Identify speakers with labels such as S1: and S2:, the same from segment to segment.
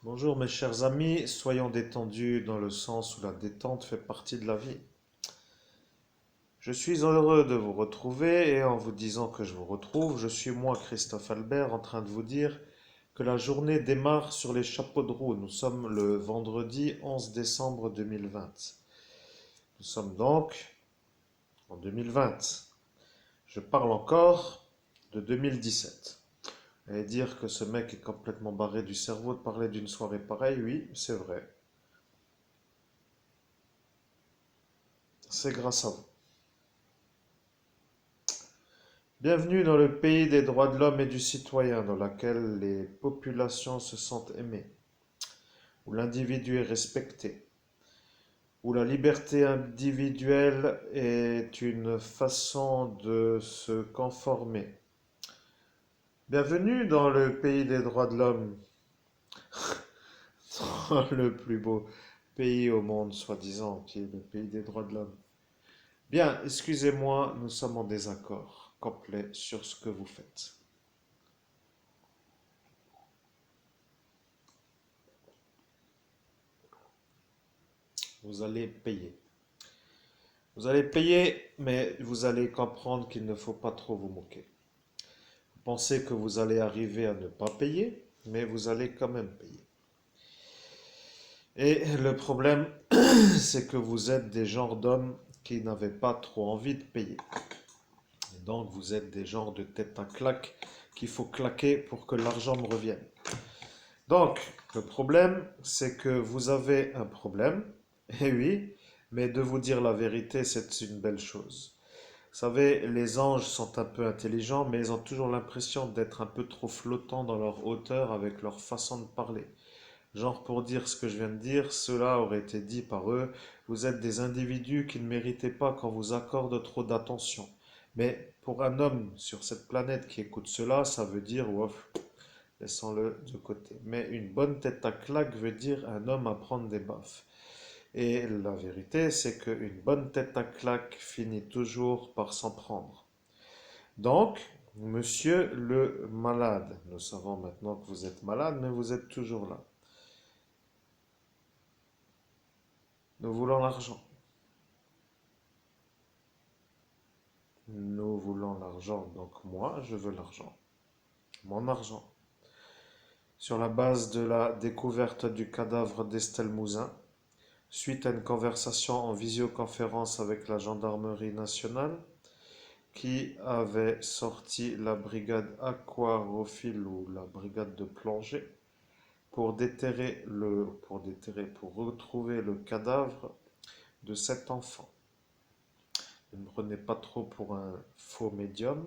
S1: Bonjour mes chers amis, soyons détendus dans le sens où la détente fait partie de la vie. Je suis heureux de vous retrouver et en vous disant que je vous retrouve, je suis moi, Christophe Albert, en train de vous dire que la journée démarre sur les chapeaux de roue. Nous sommes le vendredi 11 décembre 2020. Nous sommes donc en 2020. Je parle encore de 2017. Et dire que ce mec est complètement barré du cerveau de parler d'une soirée pareille, oui, c'est vrai. C'est grâce à vous. Bienvenue dans le pays des droits de l'homme et du citoyen, dans lequel les populations se sentent aimées, où l'individu est respecté, où la liberté individuelle est une façon de se conformer. Bienvenue dans le pays des droits de l'homme, dans le plus beau pays au monde, soi-disant, qui est le pays des droits de l'homme. Bien, excusez-moi, nous sommes en désaccord complet sur ce que vous faites. Vous allez payer. Vous allez payer, mais vous allez comprendre qu'il ne faut pas trop vous moquer. Vous pensez que vous allez arriver à ne pas payer, mais vous allez quand même payer. Et le problème, c'est que vous êtes des genres d'hommes qui n'avaient pas trop envie de payer. Et donc vous êtes des genres de tête à claque qu'il faut claquer pour que l'argent me revienne. Donc, le problème, c'est que vous avez un problème, et oui, mais de vous dire la vérité, c'est une belle chose. Vous savez, les anges sont un peu intelligents, mais ils ont toujours l'impression d'être un peu trop flottants dans leur hauteur avec leur façon de parler. Genre pour dire ce que je viens de dire, cela aurait été dit par eux, vous êtes des individus qui ne méritez pas qu'on vous accorde trop d'attention. Mais pour un homme sur cette planète qui écoute cela, ça veut dire, ouf, laissons-le de côté. Mais une bonne tête à claque veut dire un homme à prendre des baffes. Et la vérité, c'est qu'une bonne tête à claque finit toujours par s'en prendre. Donc, monsieur le malade, nous savons maintenant que vous êtes malade, mais vous êtes toujours là. Nous voulons l'argent. Nous voulons l'argent. Donc moi, je veux l'argent. Mon argent. Sur la base de la découverte du cadavre d'Estelle Mouzin, suite à une conversation en visioconférence avec la gendarmerie nationale, qui avait sorti la brigade aquarophile ou la brigade de plongée pour retrouver le cadavre de cet enfant. Ne me prenez pas trop pour un faux médium,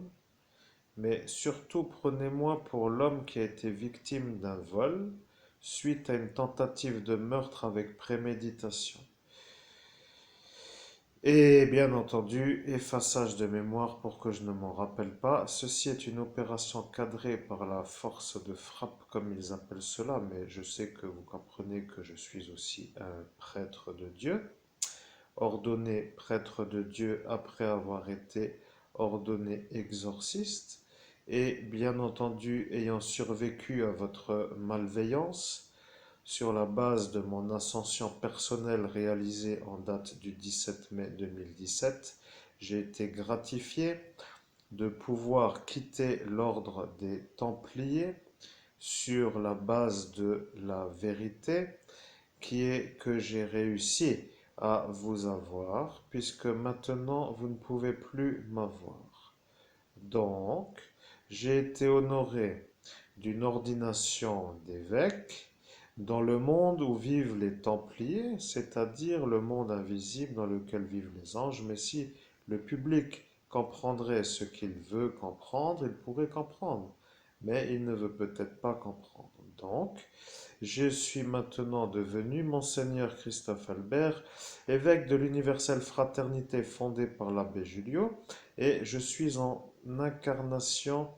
S1: mais surtout prenez-moi pour l'homme qui a été victime d'un vol suite à une tentative de meurtre avec préméditation. Et bien entendu, effaçage de mémoire pour que je ne m'en rappelle pas. Ceci est une opération cadrée par la force de frappe, comme ils appellent cela, mais je sais que vous comprenez que je suis aussi un prêtre de Dieu, ordonné prêtre de Dieu après avoir été ordonné exorciste, et bien entendu, ayant survécu à votre malveillance, sur la base de mon ascension personnelle réalisée en date du 17 mai 2017, j'ai été gratifié de pouvoir quitter l'ordre des Templiers sur la base de la vérité qui est que j'ai réussi à vous avoir puisque maintenant vous ne pouvez plus m'avoir. Donc, j'ai été honoré d'une ordination d'évêque dans le monde où vivent les Templiers, c'est-à-dire le monde invisible dans lequel vivent les anges, mais si le public comprendrait ce qu'il veut comprendre, il pourrait comprendre, mais il ne veut peut-être pas comprendre. Donc, je suis maintenant devenu Monseigneur Christophe Albert, évêque de l'universelle fraternité fondée par l'abbé Julio, et je suis en incarnation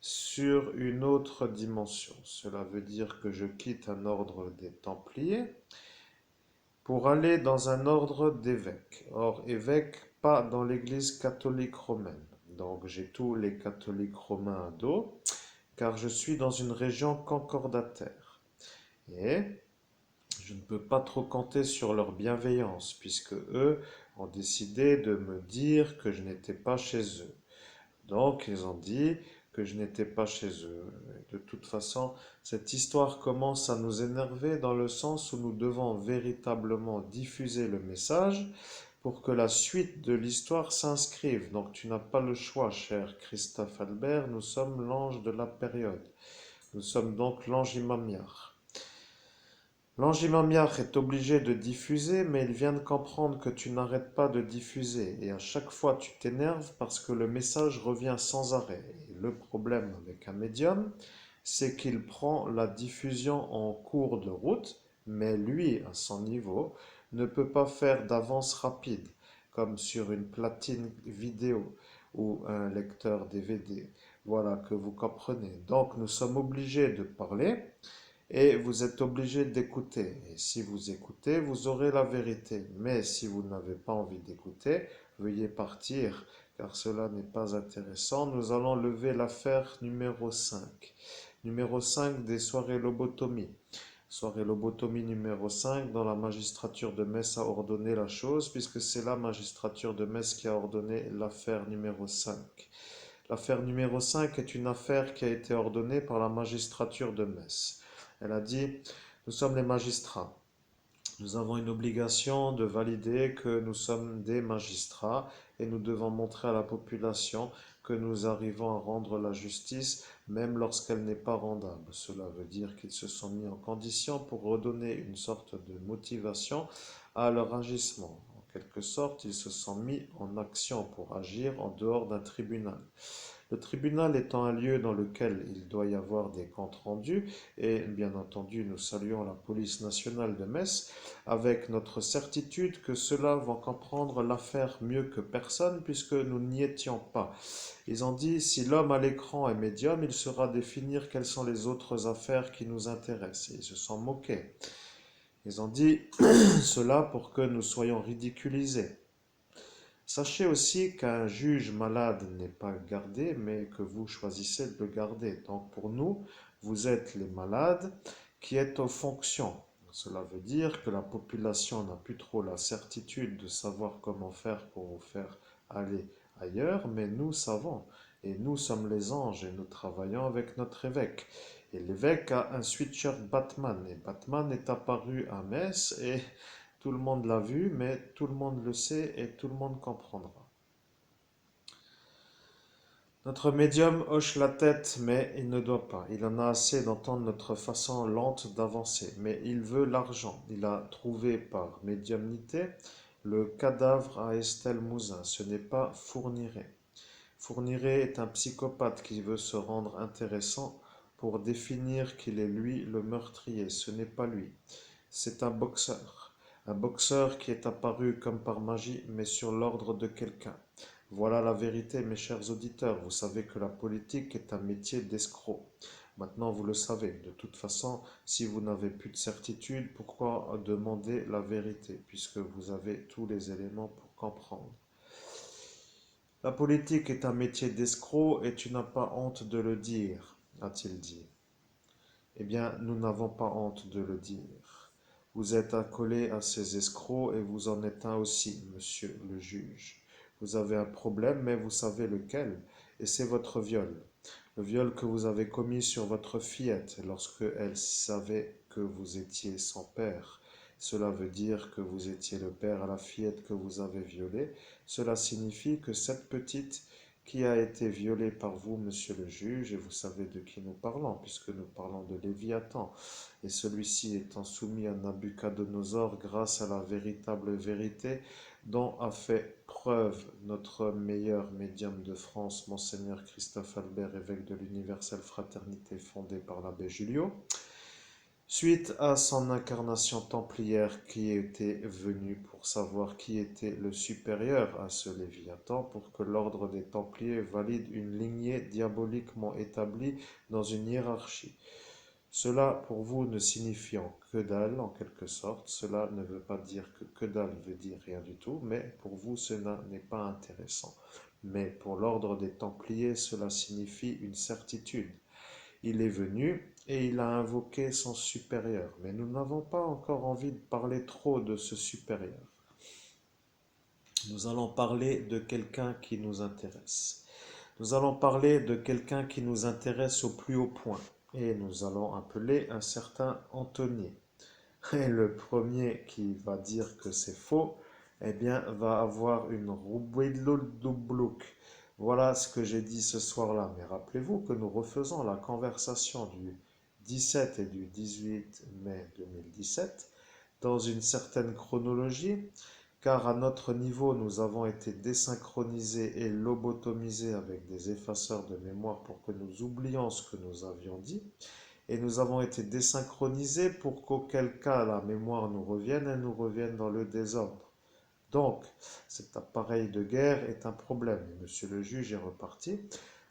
S1: sur une autre dimension. Cela veut dire que je quitte un ordre des Templiers pour aller dans un ordre d'évêques. Or, évêque, pas dans l'Église catholique romaine. Donc, j'ai tous les catholiques romains à dos, car je suis dans une région concordataire. Et je ne peux pas trop compter sur leur bienveillance, puisque eux ont décidé de me dire que je n'étais pas chez eux. Donc, ils ont dit que je n'étais pas chez eux. De toute façon, cette histoire commence à nous énerver dans le sens où nous devons véritablement diffuser le message pour que la suite de l'histoire s'inscrive. Donc, tu n'as pas le choix, cher Christophe Albert, nous sommes l'ange de la période. Nous sommes donc l'ange Imamiar. L'Angimamiach est obligé de diffuser, mais il vient de comprendre que tu n'arrêtes pas de diffuser. Et à chaque fois, tu t'énerves parce que le message revient sans arrêt. Et le problème avec un médium, c'est qu'il prend la diffusion en cours de route, mais lui, à son niveau, ne peut pas faire d'avance rapide, comme sur une platine vidéo ou un lecteur DVD. Voilà que vous comprenez. Donc, nous sommes obligés de parler et vous êtes obligé d'écouter. Et si vous écoutez, vous aurez la vérité. Mais si vous n'avez pas envie d'écouter, veuillez partir, car cela n'est pas intéressant. Nous allons lever l'affaire numéro 5. Numéro 5 des soirées lobotomie. Soirée lobotomie numéro 5, dont la magistrature de Metz a ordonné la chose, puisque c'est la magistrature de Metz qui a ordonné l'affaire numéro 5. L'affaire numéro 5 est une affaire qui a été ordonnée par la magistrature de Metz. Elle a dit, nous sommes les magistrats. Nous avons une obligation de valider que nous sommes des magistrats et nous devons montrer à la population que nous arrivons à rendre la justice même lorsqu'elle n'est pas rendable. Cela veut dire qu'ils se sont mis en condition pour redonner une sorte de motivation à leur agissement. En quelque sorte, ils se sont mis en action pour agir en dehors d'un tribunal. Le tribunal étant un lieu dans lequel il doit y avoir des comptes rendus, et bien entendu nous saluons la police nationale de Metz, avec notre certitude que ceux-là vont comprendre l'affaire mieux que personne puisque nous n'y étions pas. Ils ont dit, si l'homme à l'écran est médium, il saura définir quelles sont les autres affaires qui nous intéressent. Et ils se sont moqués. Ils ont dit cela pour que nous soyons ridiculisés. Sachez aussi qu'un juge malade n'est pas gardé, mais que vous choisissez de le garder. Donc pour nous, vous êtes les malades qui êtes aux fonctions. Cela veut dire que la population n'a plus trop la certitude de savoir comment faire pour vous faire aller ailleurs, mais nous savons. Et nous sommes les anges et nous travaillons avec notre évêque. Et l'évêque a un sweatshirt Batman. Et Batman est apparu à Metz et tout le monde l'a vu, mais tout le monde le sait et tout le monde comprendra. Notre médium hoche la tête, mais il ne doit pas. Il en a assez d'entendre notre façon lente d'avancer. Mais il veut l'argent. Il a trouvé par médiumnité le cadavre à Estelle Mouzin. Ce n'est pas Fourniret. Fourniret est un psychopathe qui veut se rendre intéressant pour définir qu'il est lui le meurtrier. Ce n'est pas lui. C'est un boxeur. Un boxeur qui est apparu comme par magie, mais sur l'ordre de quelqu'un. Voilà la vérité, mes chers auditeurs. Vous savez que la politique est un métier d'escroc. Maintenant, vous le savez. De toute façon, si vous n'avez plus de certitude, pourquoi demander la vérité, puisque vous avez tous les éléments pour comprendre. La politique est un métier d'escroc et tu n'as pas honte de le dire, a-t-il dit. Eh bien, nous n'avons pas honte de le dire. Vous êtes accolé à ces escrocs et vous en êtes un aussi, monsieur le juge. Vous avez un problème, mais vous savez lequel, et c'est votre viol. Le viol que vous avez commis sur votre fillette lorsque elle savait que vous étiez son père. Cela veut dire que vous étiez le père à la fillette que vous avez violée. Cela signifie que cette petite qui a été violée par vous, monsieur le juge, et vous savez de qui nous parlons, puisque nous parlons de Léviathan, et celui-ci étant soumis à Nabuchodonosor grâce à la véritable vérité dont a fait preuve notre meilleur médium de France, Monseigneur Christophe Albert, évêque de l'Universelle Fraternité fondée par l'abbé Julio, suite à son incarnation templière qui était venue pour savoir qui était le supérieur à ce Léviathan pour que l'ordre des Templiers valide une lignée diaboliquement établie dans une hiérarchie. Cela pour vous ne signifiant que dalle en quelque sorte, cela ne veut pas dire que dalle veut dire rien du tout, mais pour vous cela n'est pas intéressant. Mais pour l'ordre des Templiers, cela signifie une certitude. Il est venu et il a invoqué son supérieur. Mais nous n'avons pas encore envie de parler trop de ce supérieur. Nous allons parler de quelqu'un qui nous intéresse. Nous allons parler de quelqu'un qui nous intéresse au plus haut point. Et nous allons appeler un certain Anthony. Et le premier qui va dire que c'est faux, eh bien, va avoir une roubouidloudoublouk. Voilà ce que j'ai dit ce soir-là. Mais rappelez-vous que nous refaisons la conversation du 17 et du 18 mai 2017 dans une certaine chronologie, car à notre niveau, nous avons été désynchronisés et lobotomisés avec des effaceurs de mémoire pour que nous oublions ce que nous avions dit. Et nous avons été désynchronisés pour qu'auquel cas la mémoire nous revienne et nous revienne dans le désordre. Donc, cet appareil de guerre est un problème. Et monsieur le juge est reparti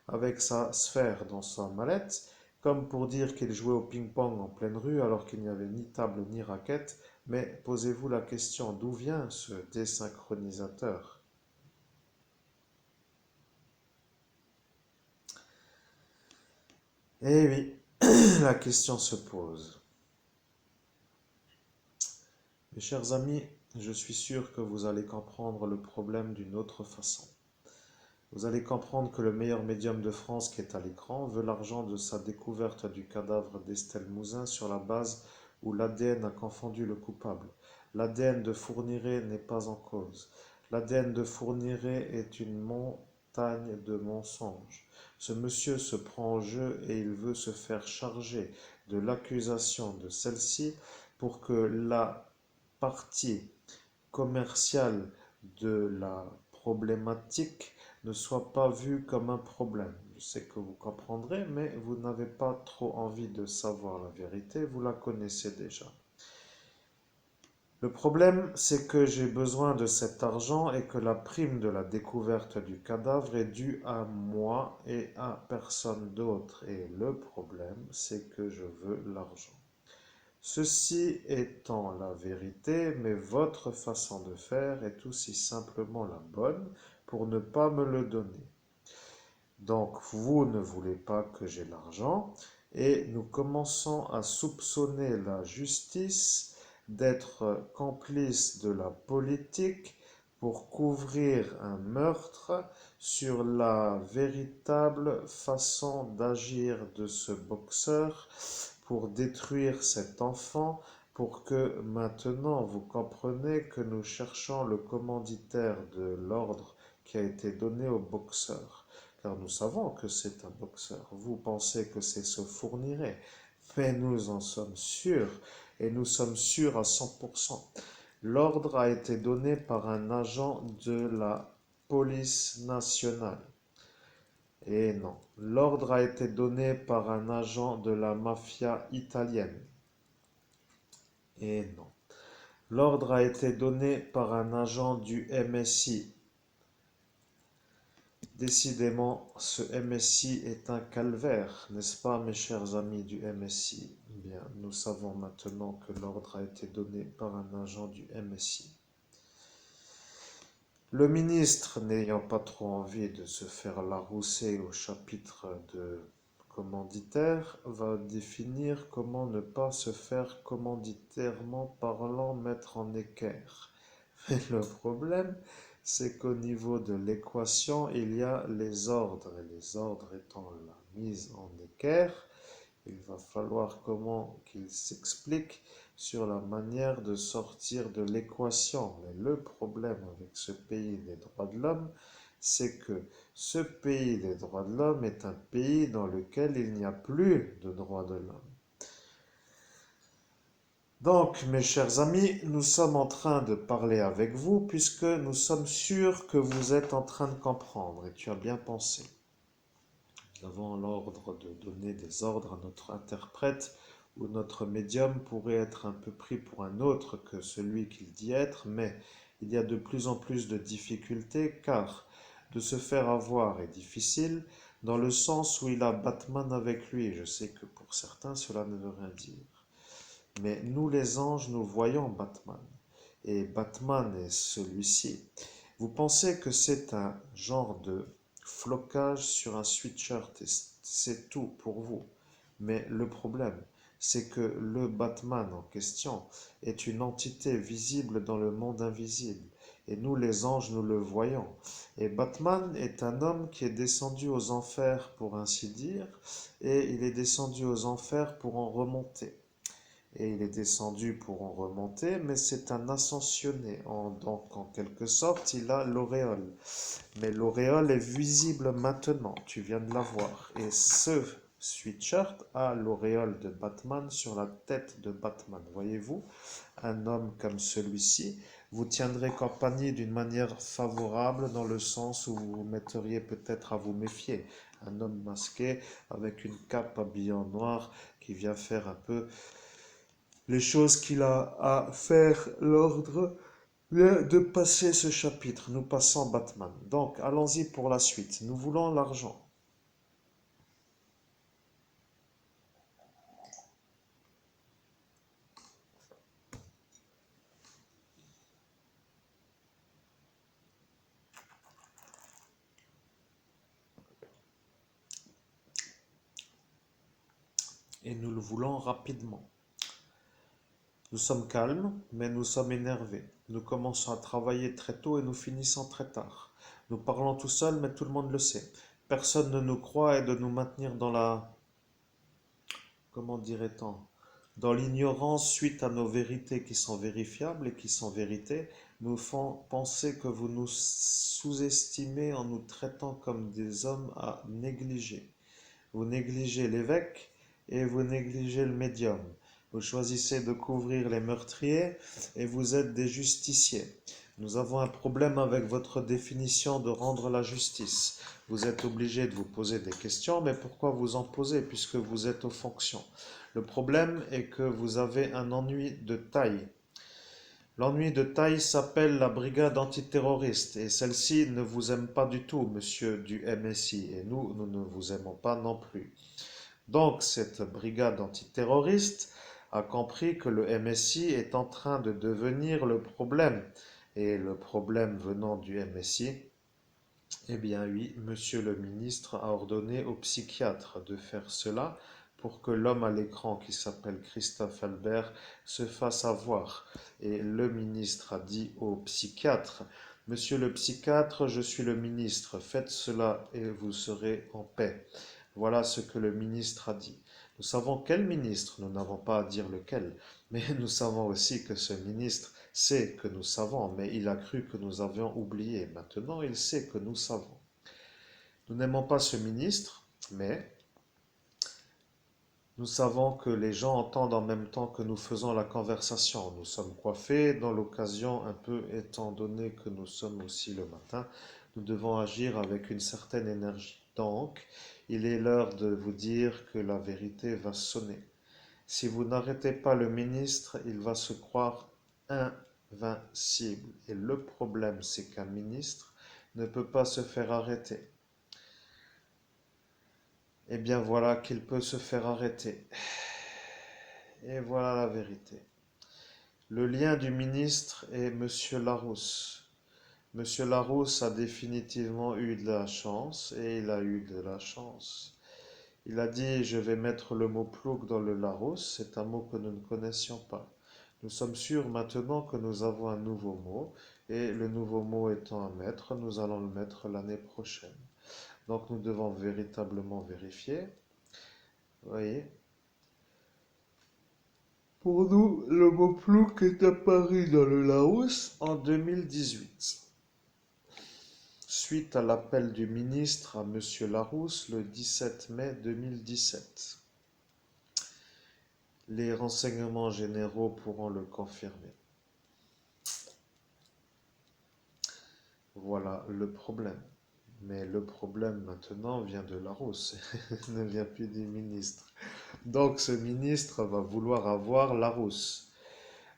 S1: avec sa sphère dans sa mallette, comme pour dire qu'il jouait au ping-pong en pleine rue alors qu'il n'y avait ni table ni raquette. Mais posez-vous la question, d'où vient ce désynchronisateur? Eh oui, la question se pose. Mes chers amis, je suis sûr que vous allez comprendre le problème d'une autre façon. Vous allez comprendre que le meilleur médium de France qui est à l'écran veut l'argent de sa découverte du cadavre d'Estelle Mouzin sur la base où l'ADN a confondu le coupable. L'ADN de Fourniret n'est pas en cause. L'ADN de Fourniret est une montagne de mensonges. Ce monsieur se prend au jeu et il veut se faire charger de l'accusation de celle-ci pour que la partie commerciale de la problématique ne soit pas vue comme un problème. Je sais que vous comprendrez, mais vous n'avez pas trop envie de savoir la vérité, vous la connaissez déjà. Le problème, c'est que j'ai besoin de cet argent et que la prime de la découverte du cadavre est due à moi et à personne d'autre. Et le problème, c'est que je veux l'argent. Ceci étant la vérité, mais votre façon de faire est aussi simplement la bonne pour ne pas me le donner. Donc vous ne voulez pas que j'ai l'argent et nous commençons à soupçonner la justice d'être complice de la politique pour couvrir un meurtre sur la véritable façon d'agir de ce boxeur pour détruire cet enfant, pour que maintenant vous comprenez que nous cherchons le commanditaire de l'ordre qui a été donné au boxeur. Car nous savons que c'est un boxeur. Vous pensez que c'est ce Fourniret, mais nous en sommes sûrs, et nous sommes sûrs à 100%. L'ordre a été donné par un agent de la police nationale. Et non, l'ordre a été donné par un agent de la mafia italienne. Et non, l'ordre a été donné par un agent du MSI. Décidément, ce MSI est un calvaire, n'est-ce pas, mes chers amis du MSI? Bien, nous savons maintenant que l'ordre a été donné par un agent du MSI. Le ministre, n'ayant pas trop envie de se faire larousser au chapitre de commanditaire, va définir comment ne pas se faire commanditairement parlant mettre en équerre. Mais le problème, c'est qu'au niveau de l'équation, il y a les ordres. Et les ordres étant la mise en équerre, il va falloir comment qu'il s'explique sur la manière de sortir de l'équation. Mais le problème avec ce pays des droits de l'homme, c'est que ce pays des droits de l'homme est un pays dans lequel il n'y a plus de droits de l'homme. Donc, mes chers amis, nous sommes en train de parler avec vous puisque nous sommes sûrs que vous êtes en train de comprendre et tu as bien pensé. Nous avons l'ordre de donner des ordres à notre interprète ou notre médium pourrait être un peu pris pour un autre que celui qu'il dit être, mais il y a de plus en plus de difficultés car de se faire avoir est difficile dans le sens où il a Batman avec lui. Je sais que pour certains cela ne veut rien dire. Mais nous les anges, nous voyons Batman. Et Batman est celui-ci. Vous pensez que c'est un genre de flocage sur un sweatshirt et c'est tout pour vous. Mais le problème, c'est que le Batman en question est une entité visible dans le monde invisible. Et nous, les anges, nous le voyons. Et Batman est un homme qui est descendu aux enfers, pour ainsi dire, et il est descendu aux enfers pour en remonter. Et il est descendu pour en remonter, mais c'est un ascensionné. Donc, en quelque sorte, il a l'auréole. Mais l'auréole est visible maintenant, tu viens de la voir. Et ce sweatshirt a l'auréole de Batman sur la tête de Batman. Voyez-vous, un homme comme celui-ci vous tiendrait compagnie d'une manière favorable dans le sens où vous vous metteriez peut-être à vous méfier. Un homme masqué avec une cape habillée en noir qui vient faire un peu les choses qu'il a à faire. L'ordre vient de passer ce chapitre. Nous passons Batman. Donc, allons-y pour la suite. Nous voulons l'argent. Et nous le voulons rapidement. Nous sommes calmes, mais nous sommes énervés. Nous commençons à travailler très tôt et nous finissons très tard. Nous parlons tout seuls, mais tout le monde le sait. Personne ne nous croit et de nous maintenir dans la... Comment dirait-on? Dans l'ignorance suite à nos vérités qui sont vérifiables et qui sont vérités, nous font penser que vous nous sous-estimez en nous traitant comme des hommes à négliger. Vous négligez l'évêque et vous négligez le médium. Vous choisissez de couvrir les meurtriers et vous êtes des justiciers. Nous avons un problème avec votre définition de rendre la justice. Vous êtes obligé de vous poser des questions, mais pourquoi vous en posez puisque vous êtes aux fonctions? Le problème est que vous avez un ennui de taille. L'ennui de taille s'appelle la brigade antiterroriste et celle-ci ne vous aime pas du tout, monsieur du MSI, et nous ne vous aimons pas non plus. Donc cette brigade antiterroriste a compris que le MSI est en train de devenir le problème. Et le problème venant du MSI, eh bien oui, monsieur le ministre a ordonné au psychiatre de faire cela pour que l'homme à l'écran qui s'appelle Christophe Albert se fasse avoir. Et le ministre a dit au psychiatre, monsieur le psychiatre, je suis le ministre, faites cela et vous serez en paix. Voilà ce que le ministre a dit. Nous savons quel ministre, nous n'avons pas à dire lequel, mais nous savons aussi que ce ministre sait que nous savons, mais il a cru que nous avions oublié. Maintenant, il sait que nous savons. Nous n'aimons pas ce ministre, mais nous savons que les gens entendent en même temps que nous faisons la conversation. Nous sommes coiffés dans l'occasion, un peu étant donné que nous sommes aussi le matin. Nous devons agir avec une certaine énergie. Donc, il est l'heure de vous dire que la vérité va sonner. Si vous n'arrêtez pas le ministre, il va se croire invincible. Et le problème, c'est qu'un ministre ne peut pas se faire arrêter. Eh bien voilà qu'il peut se faire arrêter. Et voilà la vérité. Le lien du ministre est Monsieur Larousse. Monsieur Larousse a définitivement eu de la chance, et il a eu de la chance. Il a dit, je vais mettre le mot plouc dans le Larousse, c'est un mot que nous ne connaissions pas. Nous sommes sûrs maintenant que nous avons un nouveau mot, et le nouveau mot étant à mettre, nous allons le mettre l'année prochaine. Donc nous devons véritablement vérifier. Vous voyez? Pour nous, le mot plouc est apparu dans le Larousse en 2018. Suite à l'appel du ministre à Monsieur Larousse le 17 mai 2017. Les renseignements généraux pourront le confirmer. Voilà le problème. Mais le problème maintenant vient de Larousse, ne vient plus du ministre. Donc ce ministre va vouloir avoir Larousse.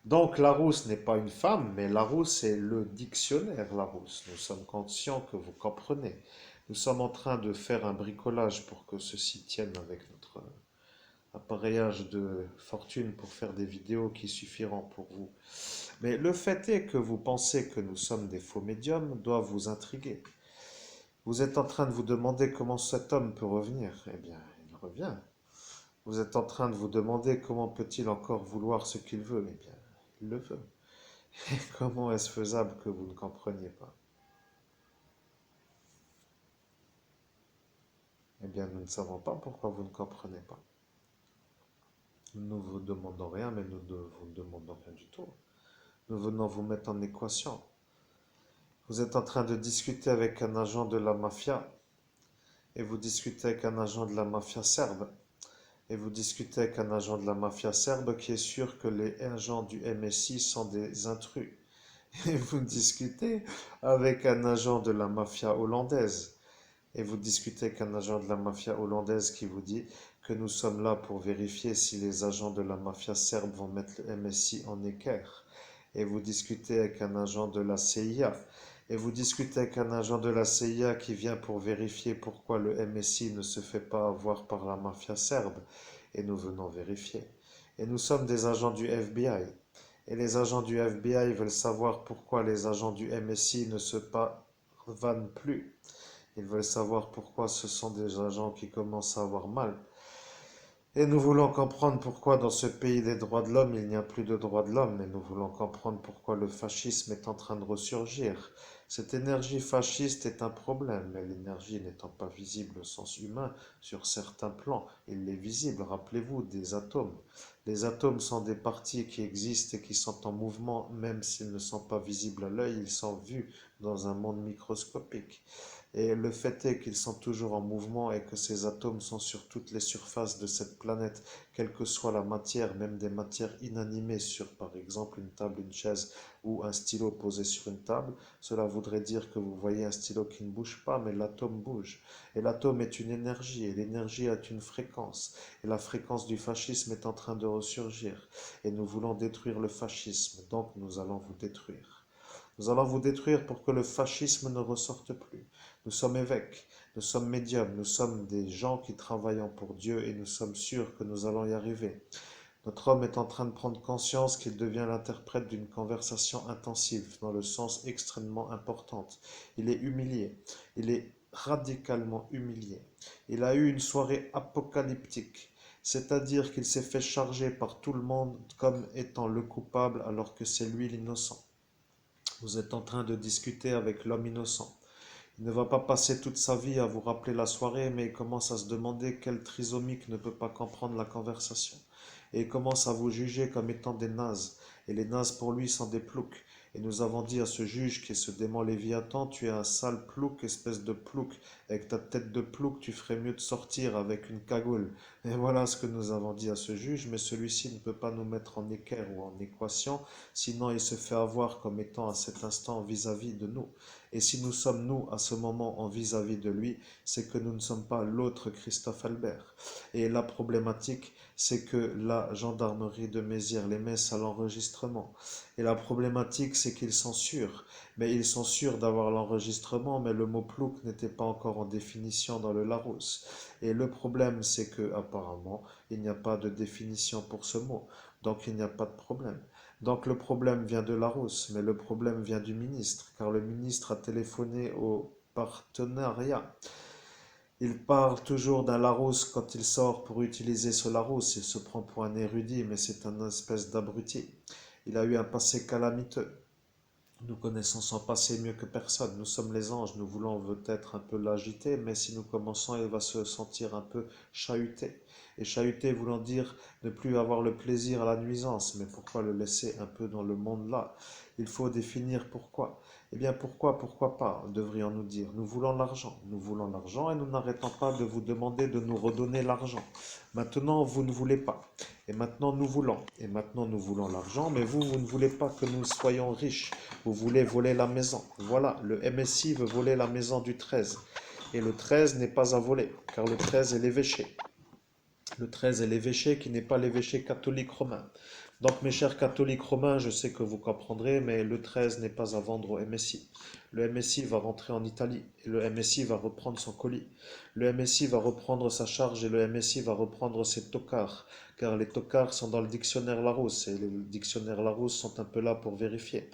S1: Donc Larousse n'est pas une femme, mais Larousse est le dictionnaire Larousse. Nous sommes conscients que vous comprenez. Nous sommes en train de faire un bricolage pour que ceci tienne avec notre appareillage de fortune pour faire des vidéos qui suffiront pour vous. Mais le fait est que vous pensez que nous sommes des faux médiums doit vous intriguer. Vous êtes en train de vous demander comment cet homme peut revenir. Eh bien, il revient. Vous êtes en train de vous demander comment peut-il encore vouloir ce qu'il veut. Eh bien, il le veut. Et comment est-ce faisable que vous ne compreniez pas? Eh bien, nous ne savons pas pourquoi vous ne comprenez pas. Nous ne vous demandons rien, mais nous ne vous demandons rien du tout. Nous venons vous mettre en équation. Vous êtes en train de discuter avec un agent de la mafia, et vous discutez avec un agent de la mafia serbe, et vous discutez avec un agent de la mafia serbe qui est sûr que les agents du MSI sont des intrus. Et vous discutez avec un agent de la mafia hollandaise. Et vous discutez avec un agent de la mafia hollandaise qui vous dit que nous sommes là pour vérifier si les agents de la mafia serbe vont mettre le MSI en équerre. Et vous discutez avec un agent de la CIA. Et vous discutez avec un agent de la CIA qui vient pour vérifier pourquoi le MSI ne se fait pas avoir par la mafia serbe. Et nous venons vérifier. Et nous sommes des agents du FBI. Et les agents du FBI veulent savoir pourquoi les agents du MSI ne se pavanent plus. Ils veulent savoir pourquoi ce sont des agents qui commencent à avoir mal. Et nous voulons comprendre pourquoi dans ce pays des droits de l'homme, il n'y a plus de droits de l'homme. Et nous voulons comprendre pourquoi le fascisme est en train de ressurgir. Cette énergie fasciste est un problème, mais l'énergie n'étant pas visible au sens humain, sur certains plans, il est visible. Rappelez-vous des atomes. Les atomes sont des parties qui existent et qui sont en mouvement, même s'ils ne sont pas visibles à l'œil, ils sont vus dans un monde microscopique. Et le fait est qu'ils sont toujours en mouvement et que ces atomes sont sur toutes les surfaces de cette planète, quelle que soit la matière, même des matières inanimées sur par exemple une table, une chaise ou un stylo posé sur une table. Cela voudrait dire que vous voyez un stylo qui ne bouge pas, mais l'atome bouge. Et l'atome est une énergie et l'énergie a une fréquence. Et la fréquence du fascisme est en train de ressurgir. Et nous voulons détruire le fascisme, donc nous allons vous détruire. Nous allons vous détruire pour que le fascisme ne ressorte plus. Nous sommes évêques, nous sommes médiums, nous sommes des gens qui travaillent pour Dieu et nous sommes sûrs que nous allons y arriver. Notre homme est en train de prendre conscience qu'il devient l'interprète d'une conversation intensive, dans le sens extrêmement importante. Il est humilié, il est radicalement humilié. Il a eu une soirée apocalyptique, c'est-à-dire qu'il s'est fait charger par tout le monde comme étant le coupable alors que c'est lui l'innocent. Vous êtes en train de discuter avec l'homme innocent. Il ne va pas passer toute sa vie à vous rappeler la soirée, mais il commence à se demander quel trisomique ne peut pas comprendre la conversation. Et il commence à vous juger comme étant des nazes. Et les nazes pour lui sont des ploucs. Et nous avons dit à ce juge qui est ce démon Léviathan, tu es un sale plouc, espèce de plouc. Avec ta tête de plouc, tu ferais mieux de sortir avec une cagoule. Et voilà ce que nous avons dit à ce juge, mais celui-ci ne peut pas nous mettre en équerre ou en équation, sinon il se fait avoir comme étant à cet instant vis-à-vis de nous. Et si nous sommes nous à ce moment en vis-à-vis de lui, c'est que nous ne sommes pas l'autre Christophe Albert. Et la problématique, c'est que la gendarmerie de Mézières les met à l'enregistrement. Et la problématique, c'est qu'ils sont sûrs. Mais ils sont sûrs d'avoir l'enregistrement, mais le mot plouc n'était pas encore en définition dans le Larousse. Et le problème, c'est que apparemment, il n'y a pas de définition pour ce mot. Donc il n'y a pas de problème. Donc le problème vient de Larousse, mais le problème vient du ministre, car le ministre a téléphoné au partenariat. Il parle toujours d'un Larousse quand il sort pour utiliser ce Larousse. Il se prend pour un érudit, mais c'est un espèce d'abruti. Il a eu un passé calamiteux. Nous connaissons son passé mieux que personne. Nous sommes les anges. Nous voulons peut-être un peu l'agiter, mais si nous commençons, il va se sentir un peu chahuté. Et chahuté voulant dire ne plus avoir le plaisir à la nuisance. Mais pourquoi le laisser un peu dans le monde là? Il faut définir pourquoi. Eh bien pourquoi pas, devrions-nous dire. Nous voulons l'argent et nous n'arrêtons pas de vous demander de nous redonner l'argent. Maintenant, vous ne voulez pas. Et maintenant, nous voulons. Et maintenant, nous voulons l'argent, mais vous ne voulez pas que nous soyons riches. Vous voulez voler la maison. Voilà, le MSI veut voler la maison du 13. Et le 13 n'est pas à voler, car le 13 est l'évêché. Le 13 est l'évêché qui n'est pas l'évêché catholique romain. Donc mes chers catholiques romains, je sais que vous comprendrez, mais le 13 n'est pas à vendre au MSI. Le MSI va rentrer en Italie et le MSI va reprendre son colis. Le MSI va reprendre sa charge et le MSI va reprendre ses tocards, car les tocards sont dans le dictionnaire Larousse et les dictionnaires Larousse sont un peu là pour vérifier.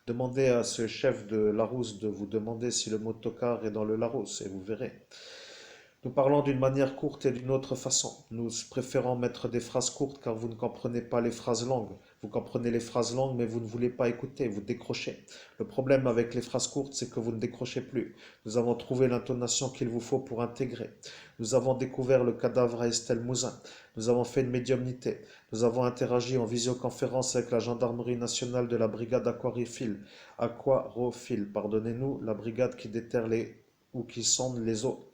S1: Demandez à ce chef de Larousse de vous demander si le mot tocard est dans le Larousse et vous verrez. Nous parlons d'une manière courte et d'une autre façon. Nous préférons mettre des phrases courtes car vous ne comprenez pas les phrases longues. Vous comprenez les phrases longues mais vous ne voulez pas écouter, vous décrochez. Le problème avec les phrases courtes, c'est que vous ne décrochez plus. Nous avons trouvé l'intonation qu'il vous faut pour intégrer. Nous avons découvert le cadavre à Estelle Mouzin. Nous avons fait une médiumnité. Nous avons interagi en visioconférence avec la gendarmerie nationale de la brigade aquarophile, pardonnez-nous, la brigade qui déterre les ou qui sonde les eaux.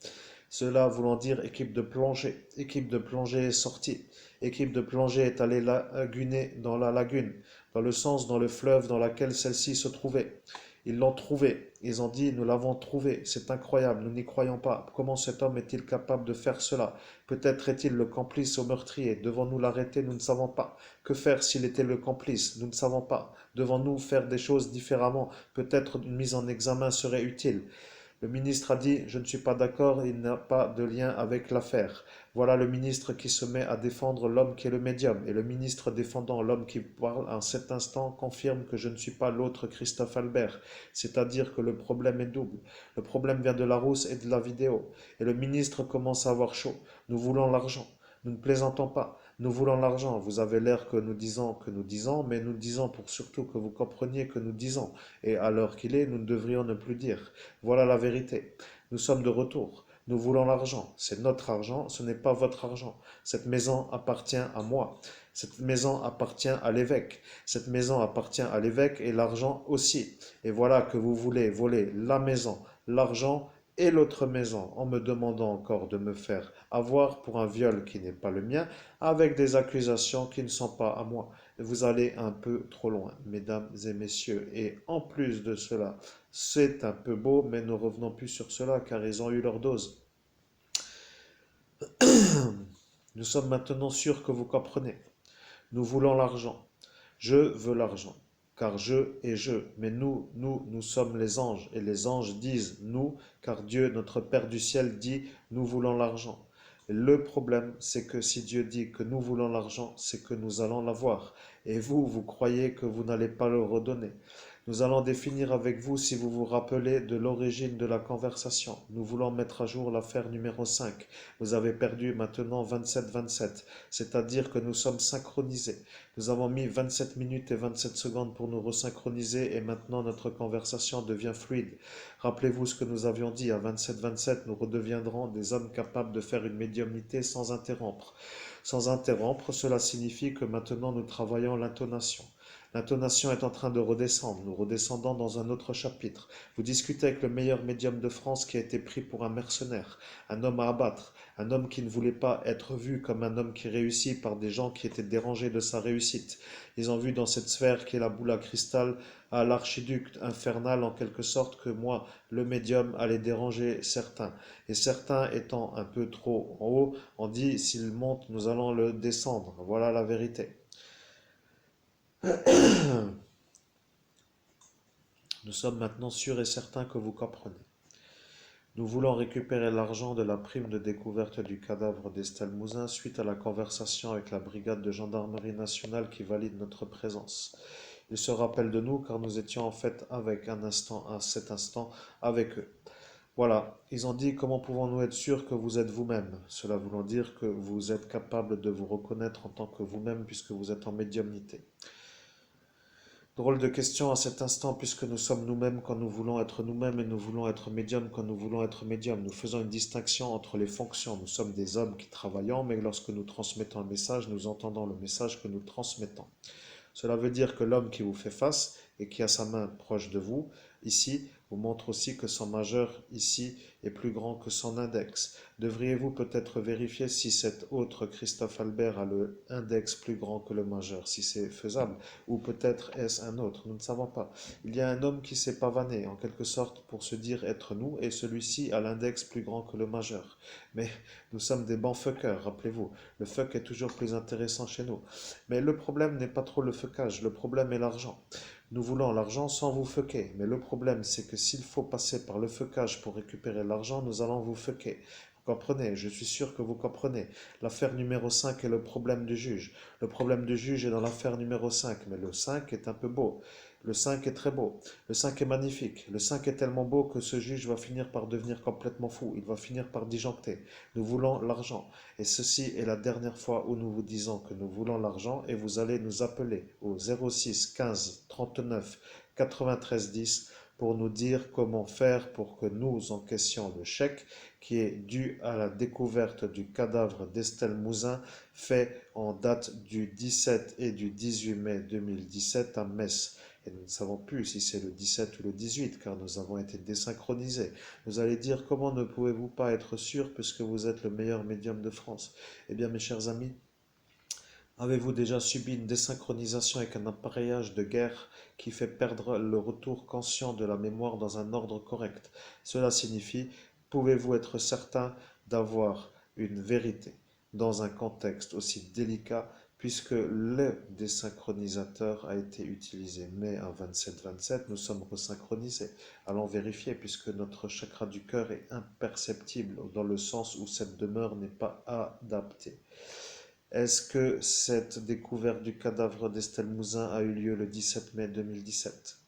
S1: Cela voulant dire équipe de plongée. Équipe de plongée est sortie. Équipe de plongée est allée laguner dans la lagune, dans le sens dans le fleuve dans lequel celle-ci se trouvait. Ils l'ont trouvé. Ils ont dit, nous l'avons trouvé. C'est incroyable, nous n'y croyons pas. Comment cet homme est-il capable de faire cela? Peut-être est-il le complice au meurtrier. Devons-nous l'arrêter? Nous ne savons pas. Que faire s'il était le complice? Nous ne savons pas. Devons-nous faire des choses différemment? Peut-être une mise en examen serait utile. Le ministre a dit, je ne suis pas d'accord, il n'a pas de lien avec l'affaire. Voilà le ministre qui se met à défendre l'homme qui est le médium. Et le ministre défendant l'homme qui parle en cet instant confirme que je ne suis pas l'autre Christophe Albert. C'est-à-dire que le problème est double. Le problème vient de Larousse et de la vidéo. Et le ministre commence à avoir chaud. Nous voulons l'argent. Nous ne plaisantons pas. Nous voulons l'argent. Vous avez l'air que nous disons, mais nous disons pour surtout que vous compreniez que nous disons. Et à l'heure qu'il est, nous ne devrions ne plus dire. Voilà la vérité. Nous sommes de retour. Nous voulons l'argent. C'est notre argent, ce n'est pas votre argent. Cette maison appartient à moi. Cette maison appartient à l'évêque. Cette maison appartient à l'évêque et l'argent aussi. Et voilà que vous voulez voler la maison, l'argent et l'autre maison en me demandant encore de me faire avoir pour un viol qui n'est pas le mien avec des accusations qui ne sont pas à moi. Vous allez un peu trop loin, mesdames et messieurs. Et en plus de cela, c'est un peu beau, mais ne revenons plus sur cela car ils ont eu leur dose. Nous sommes maintenant sûrs que vous comprenez. Nous voulons l'argent. Je veux l'argent. Car je et je. Mais nous sommes les anges. Et les anges disent nous, car Dieu, notre Père du ciel, dit nous voulons l'argent. Et le problème, c'est que si Dieu dit que nous voulons l'argent, c'est que nous allons l'avoir. Et vous, vous croyez que vous n'allez pas le redonner. Nous allons définir avec vous si vous vous rappelez de l'origine de la conversation. Nous voulons mettre à jour l'affaire numéro 5. Vous avez perdu maintenant 27-27, c'est-à-dire que nous sommes synchronisés. Nous avons mis 27 minutes et 27 secondes pour nous resynchroniser et maintenant notre conversation devient fluide. Rappelez-vous ce que nous avions dit à 27-27, nous redeviendrons des hommes capables de faire une médiumnité sans interrompre. Sans interrompre, cela signifie que maintenant nous travaillons l'intonation. L'intonation est en train de redescendre. Nous redescendons dans un autre chapitre. Vous discutez avec le meilleur médium de France qui a été pris pour un mercenaire, un homme à abattre, un homme qui ne voulait pas être vu comme un homme qui réussit par des gens qui étaient dérangés de sa réussite. Ils ont vu dans cette sphère qui est la boule à cristal à l'archiduc infernal en quelque sorte que moi, le médium, allait déranger certains. Et certains étant un peu trop en haut, on dit s'il monte, nous allons le descendre. Voilà la vérité. Nous sommes maintenant sûrs et certains que vous comprenez. Nous voulons récupérer l'argent de la prime de découverte du cadavre d'Estelle Mouzin suite à la conversation avec la brigade de gendarmerie nationale qui valide notre présence. Ils se rappellent de nous car nous étions en fait à cet instant avec eux. Voilà, ils ont dit comment pouvons-nous être sûrs que vous êtes vous-même? Cela voulant dire que vous êtes capable de vous reconnaître en tant que vous-même puisque vous êtes en médiumnité. Drôle de question à cet instant, puisque nous sommes nous-mêmes quand nous voulons être nous-mêmes et nous voulons être médiums quand nous voulons être médiums. Nous faisons une distinction entre les fonctions. Nous sommes des hommes qui travaillons, mais lorsque nous transmettons un message, nous entendons le message que nous transmettons. Cela veut dire que l'homme qui vous fait face et qui a sa main proche de vous, ici, vous montre aussi que son majeur, ici, est plus grand que son index. Devriez-vous peut-être vérifier si cet autre Christophe Albert a le index plus grand que le majeur, si c'est faisable, ou peut-être est-ce un autre, nous ne savons pas. Il y a un homme qui s'est pavané, en quelque sorte, pour se dire être nous, et celui-ci a l'index plus grand que le majeur. Mais nous sommes des bons fuckers, rappelez-vous. Le fuck est toujours plus intéressant chez nous. Mais le problème n'est pas trop le fuckage, le problème est l'argent. Nous voulons l'argent sans vous fucker, mais le problème c'est que s'il faut passer par le fuckage pour récupérer l'argent, nous allons vous fucker. Vous comprenez? Je suis sûr que vous comprenez. L'affaire numéro 5 est le problème du juge. Le problème du juge est dans l'affaire numéro 5, mais le 5 est un peu beau. Le 5 est très beau. Le 5 est magnifique. Le 5 est tellement beau que ce juge va finir par devenir complètement fou. Il va finir par disjoncter. Nous voulons l'argent. Et ceci est la dernière fois où nous vous disons que nous voulons l'argent et vous allez nous appeler au 06 15 39 93 10 pour nous dire comment faire pour que nous encaissions le chèque qui est dû à la découverte du cadavre d'Estelle Mouzin fait en date du 17 et du 18 mai 2017 à Metz. Et nous ne savons plus si c'est le 17 ou le 18, car nous avons été désynchronisés. Vous allez dire, comment ne pouvez-vous pas être sûr, puisque vous êtes le meilleur médium de France? Eh bien, mes chers amis, avez-vous déjà subi une désynchronisation avec un appareillage de guerre qui fait perdre le retour conscient de la mémoire dans un ordre correct? Cela signifie, pouvez-vous être certain d'avoir une vérité dans un contexte aussi délicat puisque le désynchronisateur a été utilisé. Mais à 27-27, nous sommes resynchronisés. Allons vérifier puisque notre chakra du cœur est imperceptible dans le sens où cette demeure n'est pas adaptée. Est-ce que cette découverte du cadavre d'Estelle Mouzin a eu lieu le 17 mai 2017?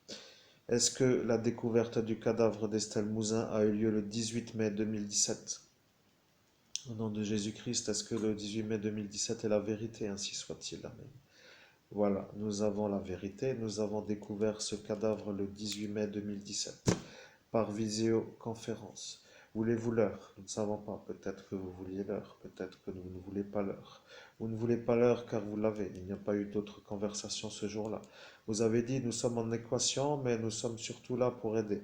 S1: Est-ce que la découverte du cadavre d'Estelle Mouzin a eu lieu le 18 mai 2017? Au nom de Jésus-Christ, est-ce que le 18 mai 2017 est la vérité? Ainsi soit-il. Amen. Voilà, nous avons la vérité. Nous avons découvert ce cadavre le 18 mai 2017 par visioconférence. Voulez-vous l'heure? Nous ne savons pas. Peut-être que vous vouliez l'heure. Peut-être que vous ne voulez pas l'heure. Vous ne voulez pas l'heure car vous l'avez. Il n'y a pas eu d'autre conversation ce jour-là. Vous avez dit, nous sommes en équation, mais nous sommes surtout là pour aider.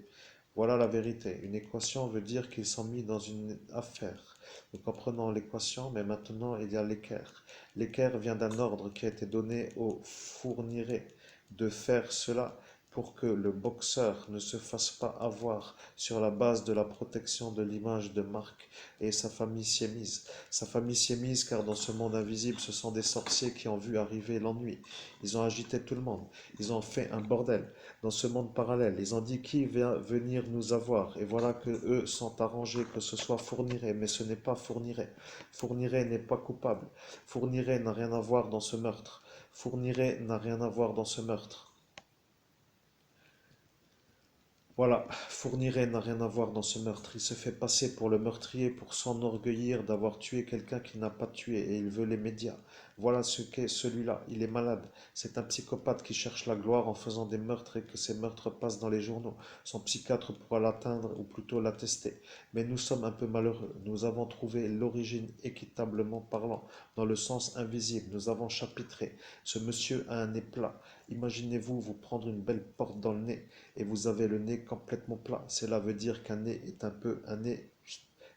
S1: Voilà la vérité. Une équation veut dire qu'ils sont mis dans une affaire. Nous comprenons l'équation, mais maintenant il y a l'équerre. L'équerre vient d'un ordre qui a été donné au fourniré de faire cela pour que le boxeur ne se fasse pas avoir sur la base de la protection de l'image de marque, et sa famille s'y est mise. Sa famille s'y est mise car dans ce monde invisible, ce sont des sorciers qui ont vu arriver l'ennui. Ils ont agité tout le monde. Ils ont fait un bordel dans ce monde parallèle. Ils ont dit qui va venir nous avoir. Et voilà que eux sont arrangés que ce soit Fourniré, mais ce n'est pas Fourniré. Fourniré n'est pas coupable. Fourniré n'a rien à voir dans ce meurtre. Fourniré n'a rien à voir dans ce meurtre. Voilà, Fourniret n'a rien à voir dans ce meurtre. Il se fait passer pour le meurtrier pour s'enorgueillir d'avoir tué quelqu'un qu'il n'a pas tué et il veut les médias. Voilà ce qu'est celui-là. Il est malade. C'est un psychopathe qui cherche la gloire en faisant des meurtres et que ces meurtres passent dans les journaux. Son psychiatre pourra l'atteindre ou plutôt l'attester. Mais nous sommes un peu malheureux. Nous avons trouvé l'origine équitablement parlant, dans le sens invisible. Nous avons chapitré. Ce monsieur a un nez plat. Imaginez-vous vous prendre une belle porte dans le nez et vous avez le nez complètement plat. Cela veut dire qu'un nez est un peu un nez,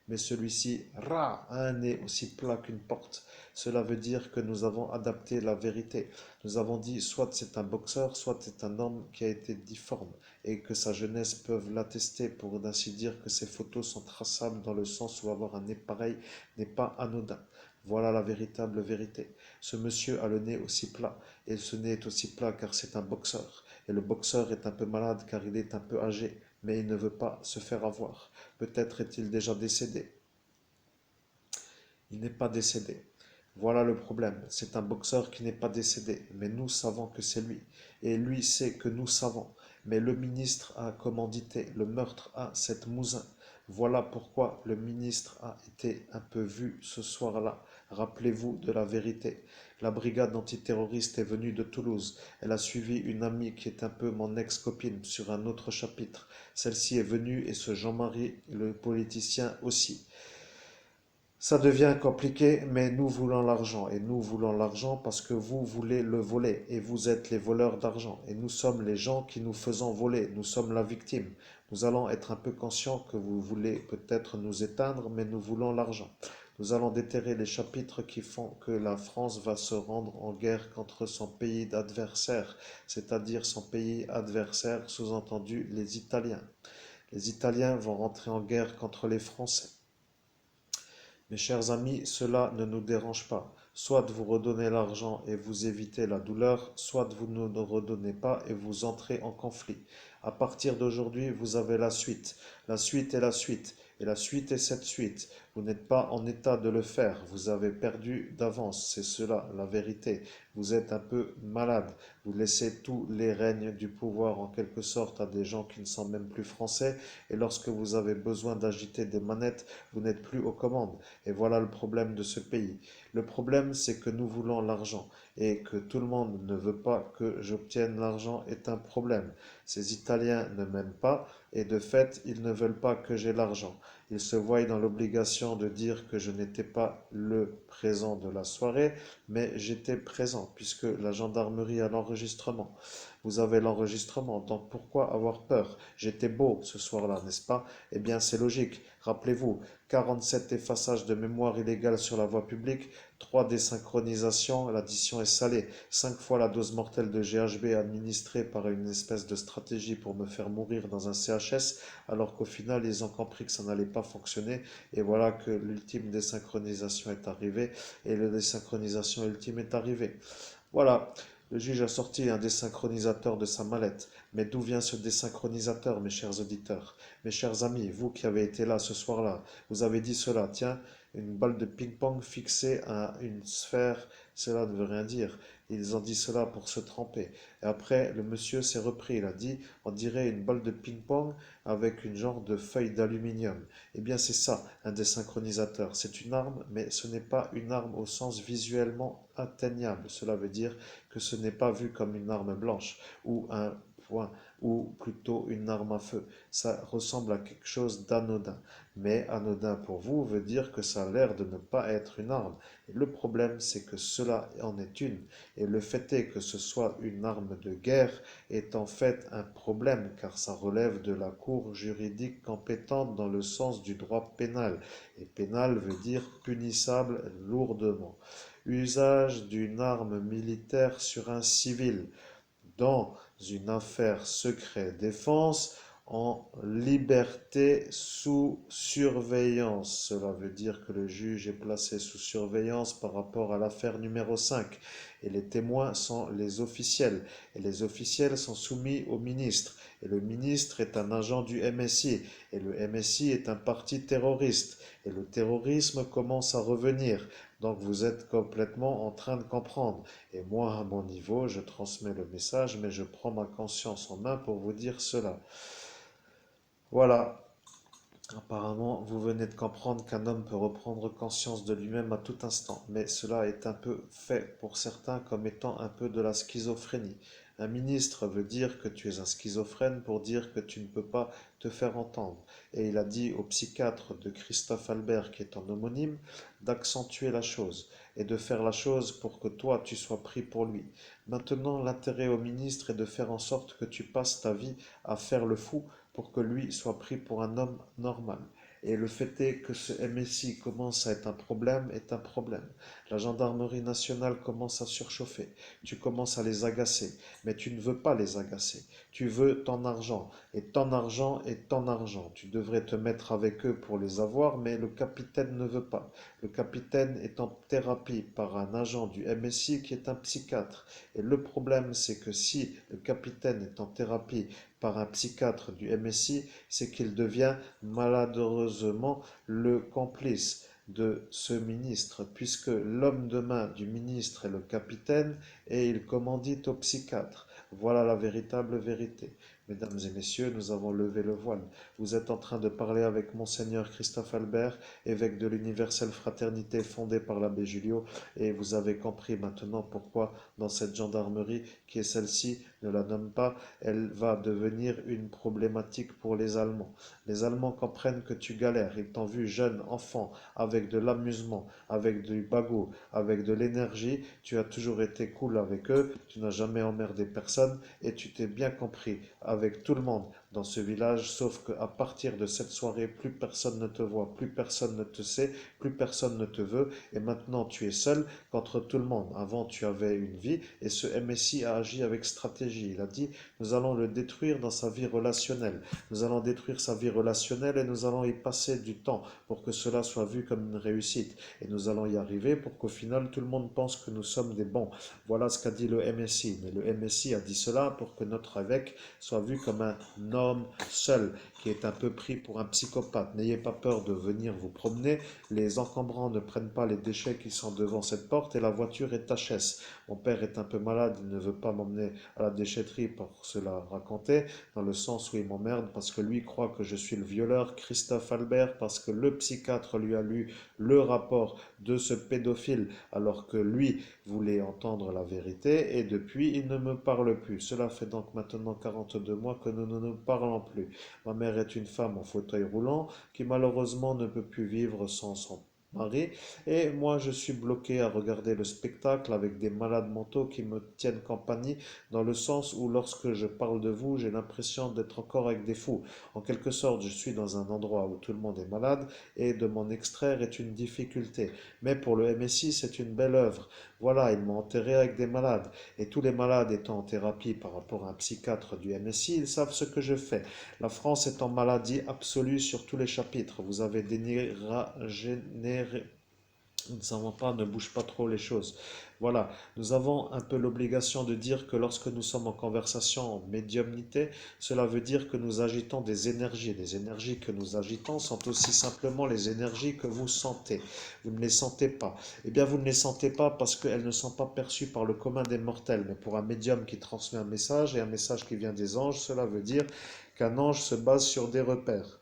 S1: mais celui-ci, a un nez aussi plat qu'une porte. Cela veut dire que nous avons adapté la vérité. Nous avons dit soit c'est un boxeur, soit c'est un homme qui a été difforme et que sa jeunesse peuvent l'attester pour ainsi dire que ses photos sont traçables dans le sens où avoir un nez pareil n'est pas anodin. Voilà la véritable vérité. Ce monsieur a le nez aussi plat, et ce nez est aussi plat car c'est un boxeur. Et le boxeur est un peu malade car il est un peu âgé, mais il ne veut pas se faire avoir. Peut-être est-il déjà décédé. Il n'est pas décédé. Voilà le problème. C'est un boxeur qui n'est pas décédé, mais nous savons que c'est lui. Et lui sait que nous savons. Mais le ministre a commandité le meurtre à cette Mouzin. Voilà pourquoi le ministre a été un peu vu ce soir-là. Rappelez-vous de la vérité. La brigade antiterroriste est venue de Toulouse. Elle a suivi une amie qui est un peu mon ex-copine sur un autre chapitre. Celle-ci est venue et ce Jean-Marie, le politicien aussi. Ça devient compliqué, mais nous voulons l'argent. Et nous voulons l'argent parce que vous voulez le voler. Et vous êtes les voleurs d'argent. Et nous sommes les gens qui nous faisons voler. Nous sommes la victime. Nous allons être un peu conscients que vous voulez peut-être nous éteindre, mais nous voulons l'argent. Nous allons déterrer les chapitres qui font que la France va se rendre en guerre contre son pays adversaire, c'est-à-dire son pays adversaire, sous-entendu les Italiens. Les Italiens vont rentrer en guerre contre les Français. Mes chers amis, cela ne nous dérange pas. Soit vous redonnez l'argent et vous évitez la douleur, soit vous ne nous redonnez pas et vous entrez en conflit. À partir d'aujourd'hui, vous avez la suite. La suite est la suite. Et la suite est cette suite. Vous n'êtes pas en état de le faire. Vous avez perdu d'avance. C'est cela, la vérité. Vous êtes un peu malade. Vous laissez tous les règnes du pouvoir en quelque sorte à des gens qui ne sont même plus français. Et lorsque vous avez besoin d'agiter des manettes, vous n'êtes plus aux commandes. Et voilà le problème de ce pays. Le problème, c'est que nous voulons l'argent. Et que tout le monde ne veut pas que j'obtienne l'argent est un problème. Ces Italiens ne m'aiment pas et de fait, ils ne veulent pas que j'ai l'argent. Ils se voient dans l'obligation de dire que je n'étais pas le présent de la soirée, mais j'étais présent puisque la gendarmerie a l'enregistrement. Vous avez l'enregistrement, donc pourquoi avoir peur? J'étais beau ce soir-là, n'est-ce pas? Eh bien, c'est logique. Rappelez-vous, 47 effaçages de mémoire illégale sur la voie publique, 3 désynchronisations, l'addition est salée, 5 fois la dose mortelle de GHB administrée par une espèce de stratégie pour me faire mourir dans un CHS, alors qu'au final, ils ont compris que ça n'allait pas fonctionner, et voilà que l'ultime désynchronisation est arrivée, et la désynchronisation ultime est arrivée. Voilà, le juge a sorti un désynchronisateur de sa mallette. Mais d'où vient ce désynchronisateur, mes chers auditeurs? Mes chers amis, vous qui avez été là ce soir-là, vous avez dit cela, tiens, une balle de ping-pong fixée à une sphère, cela ne veut rien dire. Ils ont dit cela pour se tromper. Et après, le monsieur s'est repris, il a dit, on dirait une balle de ping-pong avec une genre de feuille d'aluminium. Eh bien, c'est ça, un désynchronisateur. C'est une arme, mais ce n'est pas une arme au sens visuellement atteignable. Cela veut dire que ce n'est pas vu comme une arme blanche ou un point ou plutôt une arme à feu. Ça ressemble à quelque chose d'anodin. Mais anodin pour vous veut dire que ça a l'air de ne pas être une arme. Et le problème, c'est que cela en est une. Et le fait est que ce soit une arme de guerre est en fait un problème, car ça relève de la cour juridique compétente dans le sens du droit pénal. Et pénal veut dire punissable lourdement. Usage d'une arme militaire sur un civil dans une affaire secret défense en liberté sous surveillance. Cela veut dire que le juge est placé sous surveillance par rapport à l'affaire numéro 5. Et les témoins sont les officiels. Et les officiels sont soumis au ministre. Et le ministre est un agent du MSI. Et le MSI est un parti terroriste. Et le terrorisme commence à revenir. Donc vous êtes complètement en train de comprendre. Et moi, à mon niveau, je transmets le message, mais je prends ma conscience en main pour vous dire cela. Voilà. Apparemment, vous venez de comprendre qu'un homme peut reprendre conscience de lui-même à tout instant, mais cela est un peu fait pour certains comme étant un peu de la schizophrénie. Un ministre veut dire que tu es un schizophrène pour dire que tu ne peux pas te faire entendre. Et il a dit au psychiatre de Christophe Albert, qui est en homonyme, d'accentuer la chose et de faire la chose pour que toi tu sois pris pour lui. Maintenant, l'intérêt au ministre est de faire en sorte que tu passes ta vie à faire le fou pour que lui soit pris pour un homme normal. Et le fait est que ce MSI commence à être un problème, est un problème. La gendarmerie nationale commence à surchauffer. Tu commences à les agacer, mais tu ne veux pas les agacer. Tu veux ton argent, et ton argent est ton argent. Tu devrais te mettre avec eux pour les avoir, mais le capitaine ne veut pas. Le capitaine est en thérapie par un agent du MSI qui est un psychiatre. Et le problème, c'est que si le capitaine est en thérapie par un psychiatre du MSI, c'est qu'il devient malheureusement le complice de ce ministre, puisque l'homme de main du ministre est le capitaine et il commandite au psychiatre. Voilà la véritable vérité. Mesdames et messieurs, nous avons levé le voile. Vous êtes en train de parler avec Monseigneur Christophe Albert, évêque de l'universelle fraternité fondée par l'abbé Julio, et vous avez compris maintenant pourquoi dans cette gendarmerie, qui est celle-ci, ne la nomme pas, elle va devenir une problématique pour les Allemands. Les Allemands comprennent que tu galères. Ils t'ont vu jeune, enfant, avec de l'amusement, avec du bagot, avec de l'énergie. Tu as toujours été cool avec eux. Tu n'as jamais emmerdé personne et tu t'es bien compris avec tout le monde dans ce village, sauf qu'à partir de cette soirée, plus personne ne te voit, plus personne ne te sait, plus personne ne te veut, et maintenant tu es seul contre tout le monde. Avant, tu avais une vie, et ce MSI a agi avec stratégie. Il a dit, nous allons le détruire dans sa vie relationnelle. Nous allons détruire sa vie relationnelle et nous allons y passer du temps pour que cela soit vu comme une réussite. Et nous allons y arriver pour qu'au final, tout le monde pense que nous sommes des bons. Voilà ce qu'a dit le MSI. Mais le MSI a dit cela pour que notre évêque soit vu comme un homme seul qui est un peu pris pour un psychopathe. N'ayez pas peur de venir vous promener. Les encombrants ne prennent pas les déchets qui sont devant cette porte et la voiture est HS. Mon père est un peu malade, il ne veut pas m'emmener à la déchetterie pour se la raconter, dans le sens où il m'emmerde parce que lui croit que je suis le violeur, Christophe Albert, parce que le psychiatre lui a lu le rapport de ce pédophile alors que lui voulait entendre la vérité et depuis il ne me parle plus. Cela fait donc maintenant 42 mois que nous ne nous parlons plus. Ma mère est une femme en fauteuil roulant qui malheureusement ne peut plus vivre sans son mari et moi je suis bloqué à regarder le spectacle avec des malades mentaux qui me tiennent compagnie dans le sens où lorsque je parle de vous j'ai l'impression d'être encore avec des fous. En quelque sorte je suis dans un endroit où tout le monde est malade et de m'en extraire est une difficulté. Mais pour le MSI c'est une belle œuvre. Voilà, ils m'ont enterré avec des malades et tous les malades étant en thérapie par rapport à un psychiatre du MSI, ils savent ce que je fais. La France est en maladie absolue sur tous les chapitres. Vous avez généré... Ne savons pas, ne bouge pas trop les choses. Voilà, nous avons un peu l'obligation de dire que lorsque nous sommes en conversation en médiumnité, cela veut dire que nous agitons des énergies. Les énergies que nous agitons sont aussi simplement les énergies que vous sentez. Vous ne les sentez pas. Eh bien, vous ne les sentez pas parce qu'elles ne sont pas perçues par le commun des mortels. Mais pour un médium qui transmet un message et un message qui vient des anges, cela veut dire qu'un ange se base sur des repères.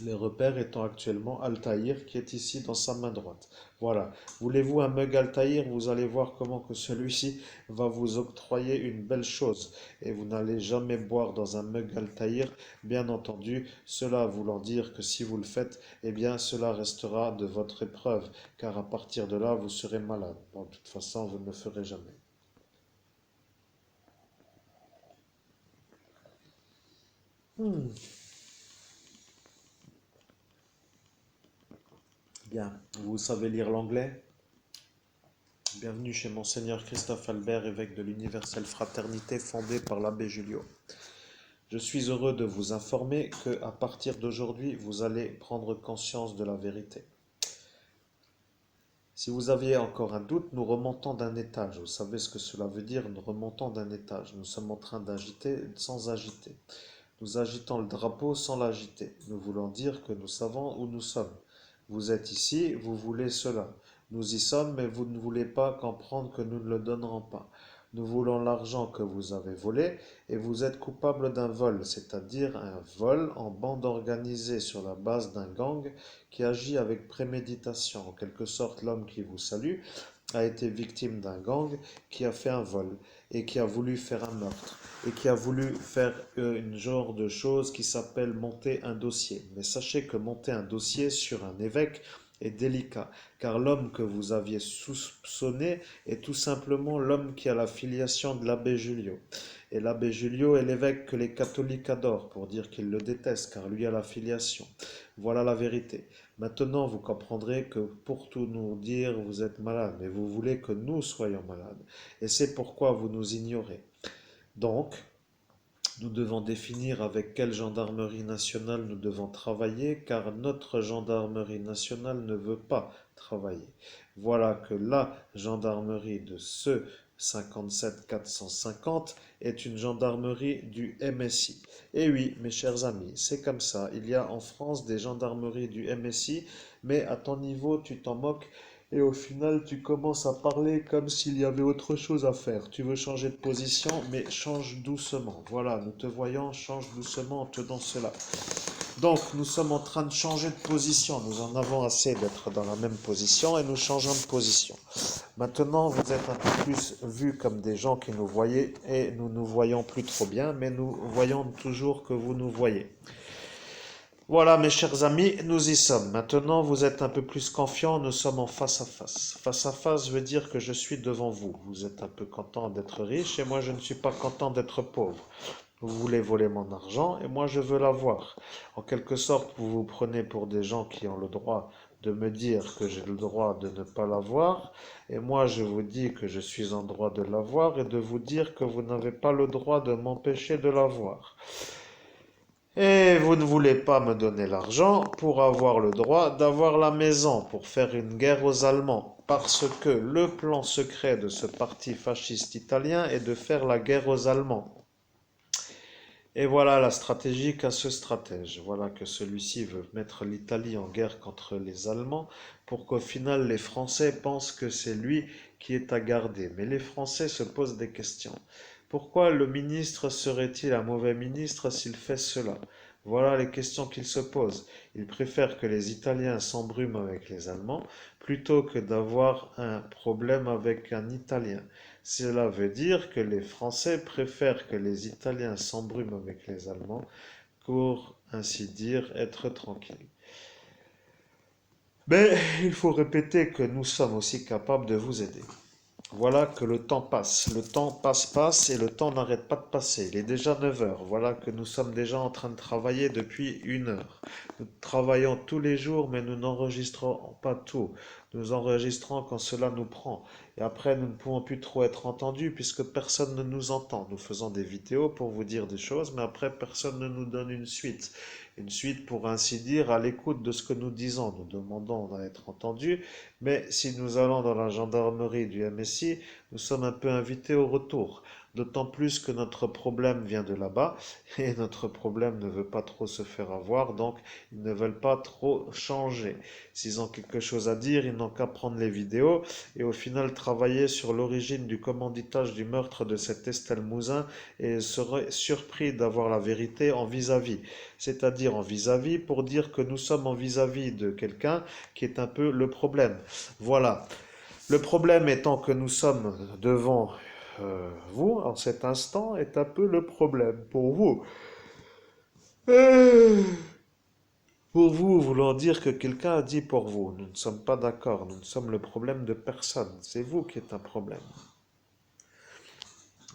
S1: Les repères étant actuellement Altaïr qui est ici dans sa main droite. Voilà. Voulez-vous un mug Altaïr? Vous allez voir comment que celui-ci va vous octroyer une belle chose. Et vous n'allez jamais boire dans un mug Altaïr. Bien entendu, cela voulant dire que si vous le faites, eh bien cela restera de votre épreuve. Car à partir de là, vous serez malade. Bon, de toute façon, vous ne le ferez jamais. Hmm. Bien. Vous savez lire l'anglais? Bienvenue chez Monseigneur Christophe Albert, évêque de l'Universelle Fraternité fondée par l'abbé Julio. Je suis heureux de vous informer que à partir d'aujourd'hui, vous allez prendre conscience de la vérité. Si vous aviez encore un doute, nous remontons d'un étage. Vous savez ce que cela veut dire, nous remontons d'un étage. Nous sommes en train d'agiter sans agiter. Nous agitons le drapeau sans l'agiter. Nous voulons dire que nous savons où nous sommes. Vous êtes ici, vous voulez cela. Nous y sommes, mais vous ne voulez pas comprendre que nous ne le donnerons pas. Nous voulons l'argent que vous avez volé et vous êtes coupable d'un vol, c'est-à-dire un vol en bande organisée sur la base d'un gang qui agit avec préméditation. En quelque sorte, l'homme qui vous salue a été victime d'un gang qui a fait un vol et qui a voulu faire un meurtre et qui a voulu faire une genre de chose qui s'appelle monter un dossier. Mais sachez que monter un dossier sur un évêque est délicat, car l'homme que vous aviez soupçonné est tout simplement l'homme qui a la filiation de l'abbé Julio. Et l'abbé Julio est l'évêque que les catholiques adorent pour dire qu'ils le détestent, car lui a la filiation. Voilà la vérité. Maintenant, vous comprendrez que pour tout nous dire, vous êtes malade, mais vous voulez que nous soyons malades. Et c'est pourquoi vous nous ignorez. Donc, nous devons définir avec quelle gendarmerie nationale nous devons travailler, car notre gendarmerie nationale ne veut pas travailler. Voilà que la gendarmerie de ce 57 450 est une gendarmerie du MSI. Et oui, mes chers amis, c'est comme ça. Il y a en France des gendarmeries du MSI, mais à ton niveau, tu t'en moques. Et au final, tu commences à parler comme s'il y avait autre chose à faire. Tu veux changer de position, mais change doucement. Voilà, nous te voyons, change doucement en tenant cela. Donc, nous sommes en train de changer de position. Nous en avons assez d'être dans la même position et nous changeons de position. Maintenant, vous êtes un peu plus vus comme des gens qui nous voyaient et nous ne nous voyons plus trop bien, mais nous voyons toujours que vous nous voyez. Voilà, mes chers amis, nous y sommes. Maintenant, vous êtes un peu plus confiants, nous sommes en face à face. Face à face veut dire que je suis devant vous. Vous êtes un peu content d'être riche et moi, je ne suis pas content d'être pauvre. Vous voulez voler mon argent et moi, je veux l'avoir. En quelque sorte, vous vous prenez pour des gens qui ont le droit de me dire que j'ai le droit de ne pas l'avoir et moi, je vous dis que je suis en droit de l'avoir et de vous dire que vous n'avez pas le droit de m'empêcher de l'avoir. Et vous ne voulez pas me donner l'argent pour avoir le droit d'avoir la maison, pour faire une guerre aux Allemands. Parce que le plan secret de ce parti fasciste italien est de faire la guerre aux Allemands. Et voilà la stratégie qu'a ce stratège. Voilà que celui-ci veut mettre l'Italie en guerre contre les Allemands pour qu'au final les Français pensent que c'est lui qui est à garder. Mais les Français se posent des questions. Pourquoi le ministre serait-il un mauvais ministre s'il fait cela? Voilà les questions qu'il se pose. Il préfère que les Italiens s'embrument avec les Allemands plutôt que d'avoir un problème avec un Italien. Cela veut dire que les Français préfèrent que les Italiens s'embrument avec les Allemands pour ainsi dire être tranquilles. Mais il faut répéter que nous sommes aussi capables de vous aider. Voilà que le temps passe. Le temps passe et le temps n'arrête pas de passer. Il est déjà 9 heures. Voilà que nous sommes déjà en train de travailler depuis 1 heure. Nous travaillons tous les jours, mais nous n'enregistrons pas tout. Nous enregistrons quand cela nous prend. Et après, nous ne pouvons plus trop être entendus puisque personne ne nous entend. Nous faisons des vidéos pour vous dire des choses, mais après, personne ne nous donne une suite. Une suite, pour ainsi dire, à l'écoute de ce que nous disons. Nous demandons à être entendus, mais si nous allons dans la gendarmerie du MSI, nous sommes un peu invités au retour. D'autant plus que notre problème vient de là-bas et notre problème ne veut pas trop se faire avoir, donc ils ne veulent pas trop changer. S'ils ont quelque chose à dire, ils n'ont qu'à prendre les vidéos et au final travailler sur l'origine du commanditage du meurtre de cette Estelle Mouzin et seraient surpris d'avoir la vérité en vis-à-vis. C'est-à-dire en vis-à-vis pour dire que nous sommes en vis-à-vis de quelqu'un qui est un peu le problème. Voilà. Le problème étant que nous sommes devant vous en cet instant est un peu le problème pour vous. Euh, Pour vous, voulant dire que quelqu'un a dit pour vous. Nous ne sommes pas d'accord. Nous ne sommes le problème de personne. C'est vous qui êtes un problème.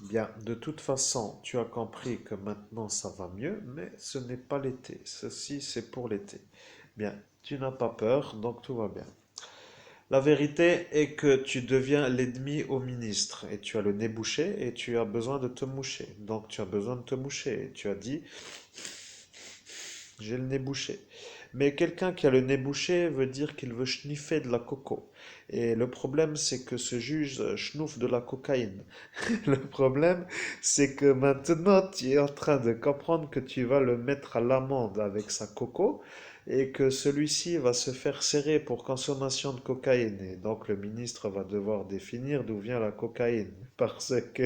S1: Bien, de toute façon, tu as compris que maintenant ça va mieux, mais ce n'est pas l'été. Ceci, c'est pour l'été. Bien, tu n'as pas peur, donc tout va bien. La vérité est que tu deviens l'ennemi au ministre et tu as le nez bouché et tu as besoin de te moucher. Donc tu as besoin de te moucher et tu as dit j'ai le nez bouché. Mais quelqu'un qui a le nez bouché veut dire qu'il veut schniffer de la coco. Et le problème, c'est que ce juge schnouffe de la cocaïne. Le problème, c'est que maintenant, tu es en train de comprendre que tu vas le mettre à l'amende avec sa coco et que celui-ci va se faire serrer pour consommation de cocaïne. Et donc, le ministre va devoir définir d'où vient la cocaïne. Parce que,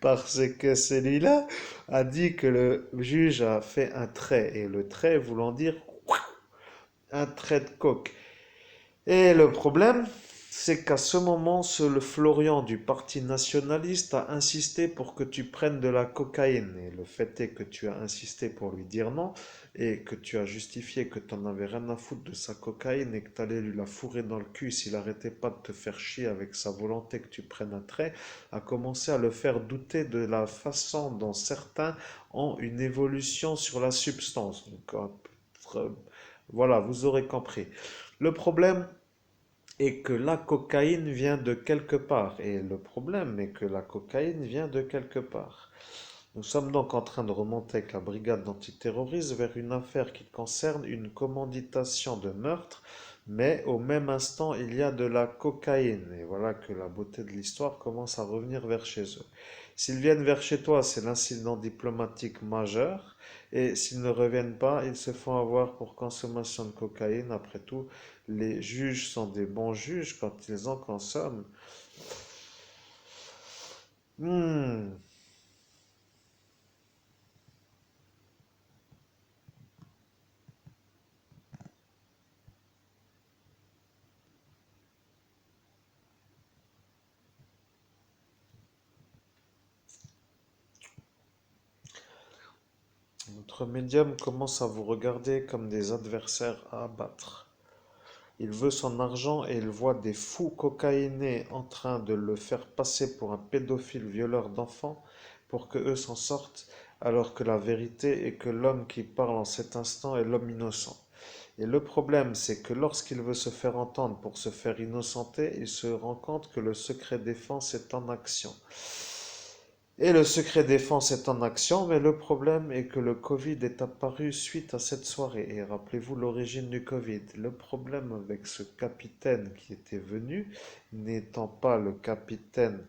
S1: parce que celui-là a dit que le juge a fait un trait. Et le trait voulant dire un trait de coke. Et le problème, c'est qu'à ce moment, le Florian du Parti nationaliste a insisté pour que tu prennes de la cocaïne. Et le fait est que tu as insisté pour lui dire non et que tu as justifié que tu n'en avais rien à foutre de sa cocaïne et que tu allais lui la fourrer dans le cul s'il arrêtait pas de te faire chier avec sa volonté que tu prennes un trait, a commencé à le faire douter de la façon dont certains ont une évolution sur la substance. Donc, voilà, vous aurez compris. Le problème, et que la cocaïne vient de quelque part. Et le problème est que la cocaïne vient de quelque part. Nous sommes donc en train de remonter avec la brigade d'antiterrorisme vers une affaire qui concerne une commanditation de meurtre, mais au même instant il y a de la cocaïne. Et voilà que la beauté de l'histoire commence à revenir vers chez eux. S'ils viennent vers chez toi, c'est l'incident diplomatique majeur. Et s'ils ne reviennent pas, ils se font avoir pour consommation de cocaïne. Après tout, les juges sont des bons juges quand ils en consomment. Hmm. Notre médium commence à vous regarder comme des adversaires à abattre. Il veut son argent et il voit des fous cocaïnés en train de le faire passer pour un pédophile violeur d'enfants pour que eux s'en sortent, alors que la vérité est que l'homme qui parle en cet instant est l'homme innocent. Et le problème, c'est que lorsqu'il veut se faire entendre pour se faire innocenter, il se rend compte que le secret défense est en action. Et le secret défense est en action, mais le problème est que le Covid est apparu suite à cette soirée. Et rappelez-vous l'origine du Covid. Le problème avec ce capitaine qui était venu, n'étant pas le capitaine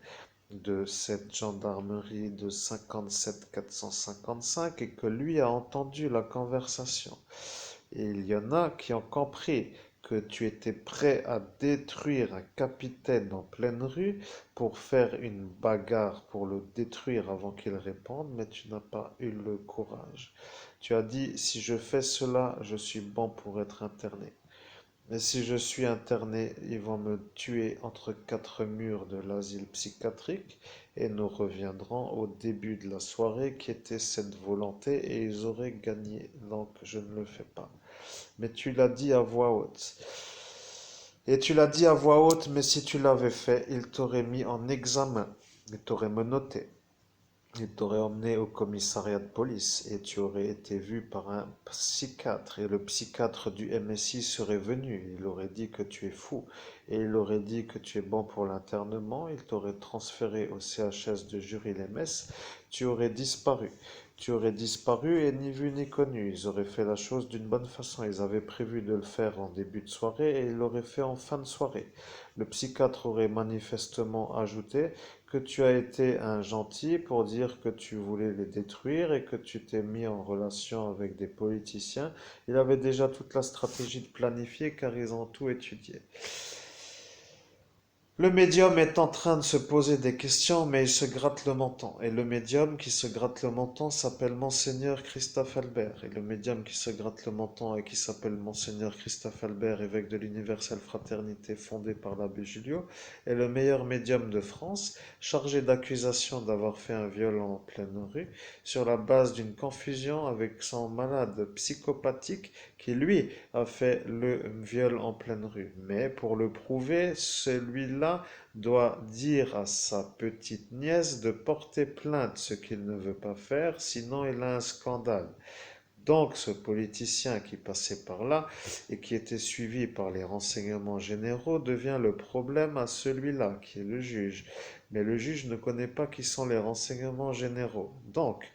S1: de cette gendarmerie de 57 455 et que lui a entendu la conversation. Et il y en a qui ont compris que tu étais prêt à détruire un capitaine en pleine rue pour faire une bagarre pour le détruire avant qu'il réponde, mais tu n'as pas eu le courage. Tu as dit, si je fais cela, je suis bon pour être interné. Mais si je suis interné, ils vont me tuer entre quatre murs de l'asile psychiatrique et nous reviendrons au début de la soirée qui était cette volonté et ils auraient gagné. Donc je ne le fais pas. Mais tu l'as dit à voix haute. Et tu l'as dit à voix haute, mais si tu l'avais fait, il t'aurait mis en examen. Il t'aurait menotté. Il t'aurait emmené au commissariat de police et tu aurais été vu par un psychiatre et le psychiatre du MSI serait venu. Il aurait dit que tu es fou et il aurait dit que tu es bon pour l'internement. Il t'aurait transféré au CHS de Jury-les-Messes. Tu aurais disparu. Tu aurais disparu et ni vu ni connu. Ils auraient fait la chose d'une bonne façon. Ils avaient prévu de le faire en début de soirée et ils l'auraient fait en fin de soirée. Le psychiatre aurait manifestement ajouté que tu as été un gentil pour dire que tu voulais les détruire et que tu t'es mis en relation avec des politiciens. Il avait déjà toute la stratégie de planifier car ils ont tout étudié. Le médium est en train de se poser des questions, mais il se gratte le menton. Et le médium qui se gratte le menton s'appelle Monseigneur Christophe Albert. Et le médium qui se gratte le menton et qui s'appelle Monseigneur Christophe Albert, évêque de l'Universelle Fraternité fondée par l'abbé Julio, est le meilleur médium de France, chargé d'accusation d'avoir fait un viol en pleine rue, sur la base d'une confusion avec son malade psychopathique qui, lui, a fait le viol en pleine rue. Mais pour le prouver, celui-là doit dire à sa petite nièce de porter plainte, ce qu'il ne veut pas faire, sinon il a un scandale. Donc ce politicien qui passait par là et qui était suivi par les renseignements généraux devient le problème à celui-là, qui est le juge. Mais le juge ne connaît pas qui sont les renseignements généraux. Donc,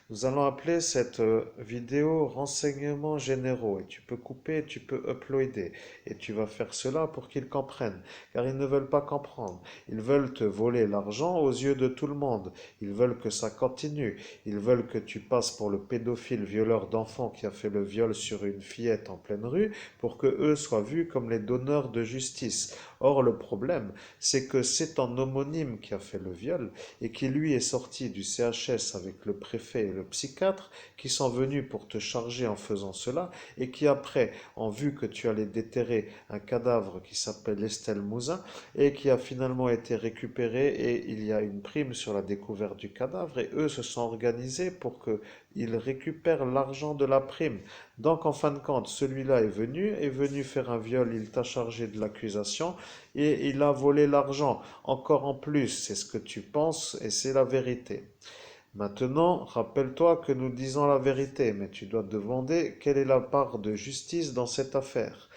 S1: nous allons appeler cette vidéo renseignements généraux et tu peux couper, tu peux uploader et tu vas faire cela pour qu'ils comprennent car ils ne veulent pas comprendre. Ils veulent te voler l'argent aux yeux de tout le monde. Ils veulent que ça continue. Ils veulent que tu passes pour le pédophile violeur d'enfants qui a fait le viol sur une fillette en pleine rue pour que eux soient vus comme les donneurs de justice. Or le problème, c'est que c'est un homonyme qui a fait le viol et qui lui est sorti du CHS avec le préfet et le psychiatre qui sont venus pour te charger en faisant cela et qui après ont vu que tu allais déterrer un cadavre qui s'appelle Estelle Mouzin et qui a finalement été récupéré et il y a une prime sur la découverte du cadavre et eux se sont organisés pour que ils récupèrent l'argent de la prime. Donc en fin de compte, celui-là est venu faire un viol, il t'a chargé de l'accusation et il a volé l'argent. Encore en plus, c'est ce que tu penses et c'est la vérité. Maintenant, rappelle-toi que nous disons la vérité, mais tu dois te demander quelle est la part de justice dans cette affaire.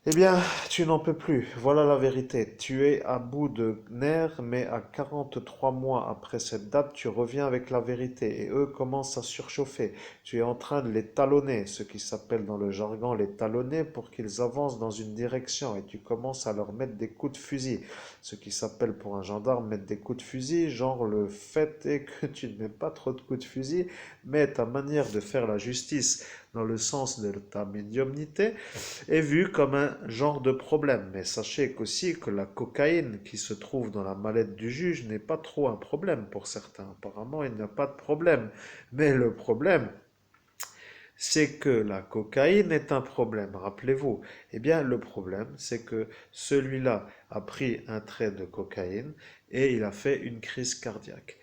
S1: Eh bien, tu n'en peux plus. Voilà la vérité. Tu es à bout de nerfs, mais à 43 mois après cette date, tu reviens avec la vérité et eux commencent à surchauffer. Tu es en train de les talonner, ce qui s'appelle dans le jargon les talonner pour qu'ils avancent dans une direction et tu commences à leur mettre des coups de fusil, ce qui s'appelle pour un gendarme mettre des coups de fusil, genre le fait est que tu ne mets pas trop de coups de fusil, mais ta manière de faire la justice dans le sens de ta médiumnité est vu comme un genre de problème. Mais sachez aussi que la cocaïne qui se trouve dans la mallette du juge n'est pas trop un problème pour certains. Apparemment, il n'y a pas de problème. Mais le problème, c'est que la cocaïne est un problème, rappelez-vous. Eh bien, le problème, c'est que celui-là a pris un trait de cocaïne et il a fait une crise cardiaque.